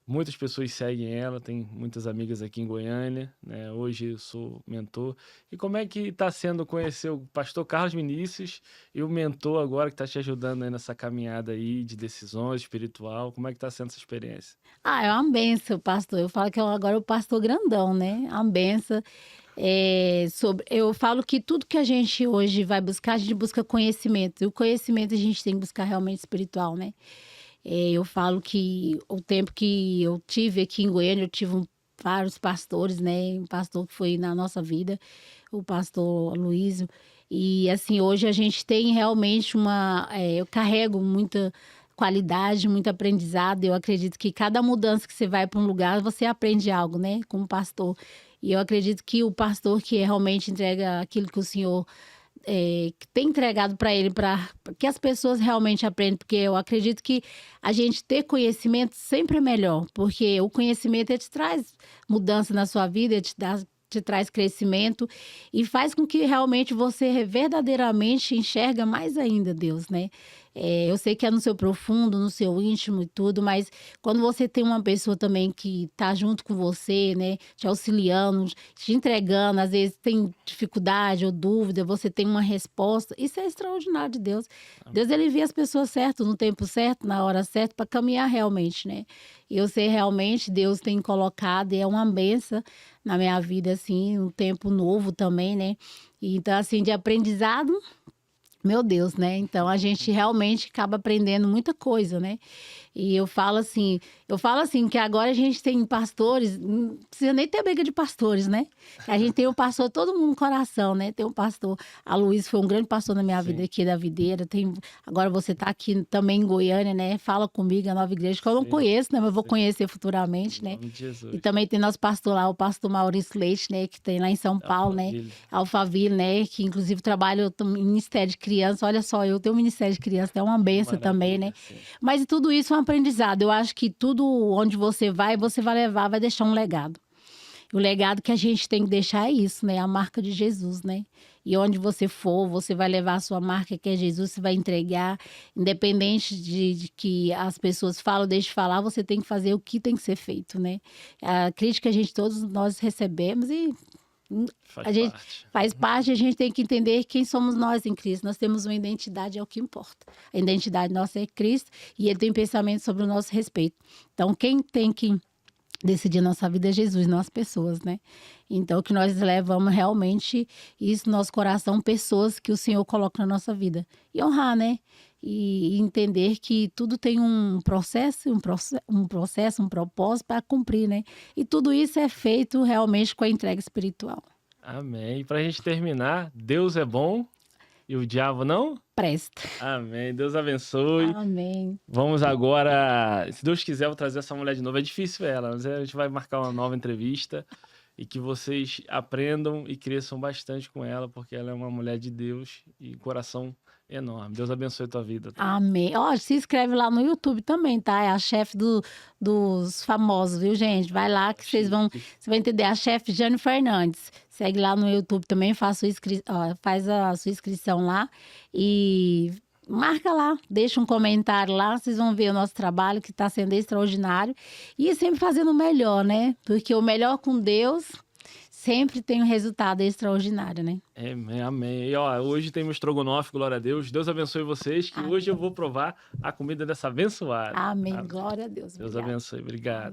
S1: Muitas pessoas seguem ela, tem muitas amigas aqui em Goiânia, né? Hoje eu sou mentor. E como é que está sendo conhecer o pastor Carlos Vinícius e o mentor agora que está te ajudando aí nessa caminhada aí de decisões espiritual? Como é que está sendo essa experiência?
S2: É uma benção, pastor. Eu falo que agora é o pastor grandão, né? É uma benção. Eu falo que tudo que a gente hoje vai buscar, a gente busca conhecimento. E o conhecimento a gente tem que buscar realmente espiritual, né? Eu falo que o tempo que eu tive aqui em Goiânia, eu tive vários pastores, né? Um pastor que foi na nossa vida, o pastor Luísio. E assim, hoje a gente tem realmente eu carrego muita qualidade, muito aprendizado. Eu acredito que cada mudança que você vai para um lugar, você aprende algo, né? Como pastor. E eu acredito que o pastor que realmente entrega aquilo que o Senhor que tem entregado para ele, para que as pessoas realmente aprendam, porque eu acredito que a gente ter conhecimento sempre é melhor, porque o conhecimento ele te traz mudança na sua vida, ele te traz crescimento e faz com que realmente você verdadeiramente enxerga mais ainda Deus, né? Eu sei que é no seu profundo, no seu íntimo e tudo, mas quando você tem uma pessoa também que tá junto com você, né, te auxiliando, te entregando, às vezes tem dificuldade ou dúvida, você tem uma resposta, isso é extraordinário de Deus. Deus, ele envia as pessoas certas, no tempo certo, na hora certa, para caminhar realmente, né? E eu sei realmente, Deus tem colocado, e é uma benção na minha vida, assim, um tempo novo também, né? E então, assim, de aprendizado, meu Deus, né? Então a gente realmente acaba aprendendo muita coisa, né? E eu falo assim que agora a gente tem pastores, não precisa nem ter briga de pastores, né? A gente tem um pastor, todo mundo no coração, né? Tem um pastor, a Luiz foi um grande pastor na minha vida aqui da Videira. Agora você tá aqui também em Goiânia, né? Fala comigo, a Nova Igreja, que eu não conheço, né? Mas eu vou conhecer futuramente, né? E também tem nosso pastor lá, o pastor Maurício Leite, né? Que tem lá em São Paulo, né? Alphaville, né? Que inclusive trabalha no Ministério de Criança. Olha só, eu tenho um Ministério de Criança, é uma benção também, né? Sim. Mas tudo isso é um aprendizado. Eu acho que tudo onde você vai levar, vai deixar um legado. O legado que a gente tem que deixar é isso, né? A marca de Jesus, né? E onde você for, você vai levar a sua marca, que é Jesus, você vai entregar. Independente de que as pessoas falam, deixe de falar, você tem que fazer o que tem que ser feito, né? A crítica todos nós recebemos e faz parte, a gente tem que entender quem somos nós em Cristo. Nós temos uma identidade, é o que importa. A identidade nossa é Cristo e ele tem pensamento sobre o nosso respeito. Então, quem tem que decidir nossa vida é Jesus, não as pessoas, né? Então, que nós levamos realmente isso no nosso coração, pessoas que o Senhor coloca na nossa vida. E honrar, né? e entender que tudo tem um processo, um propósito para cumprir, né? E tudo isso é feito realmente com a entrega espiritual.
S3: Amém. E pra gente terminar, Deus é bom e o diabo não?
S2: Presta.
S3: Amém. Deus abençoe.
S2: Amém.
S3: Vamos agora, se Deus quiser, eu vou trazer essa mulher de novo. É difícil ela, mas a gente vai marcar uma nova entrevista e que vocês aprendam e cresçam bastante com ela, porque ela é uma mulher de Deus e coração enorme. Deus abençoe a tua vida. Tá?
S2: Amém. Ó, se inscreve lá no YouTube também, tá? É a chefe dos famosos, viu, gente? Vai lá que você vai entender. A chefe Jane Fernandes. Segue lá no YouTube também, faz a sua inscrição lá e marca lá, deixa um comentário lá, vocês vão ver o nosso trabalho que está sendo extraordinário e sempre fazendo o melhor, né? Porque o melhor com Deus sempre tem um resultado extraordinário, né?
S3: Amém, amém. E ó, hoje tem o estrogonofe, glória a Deus. Deus abençoe vocês, que
S2: Amém.
S3: Hoje eu vou provar a comida dessa abençoada.
S2: Amém. Glória a Deus.
S3: Deus
S2: Obrigada.
S3: abençoe. Obrigado.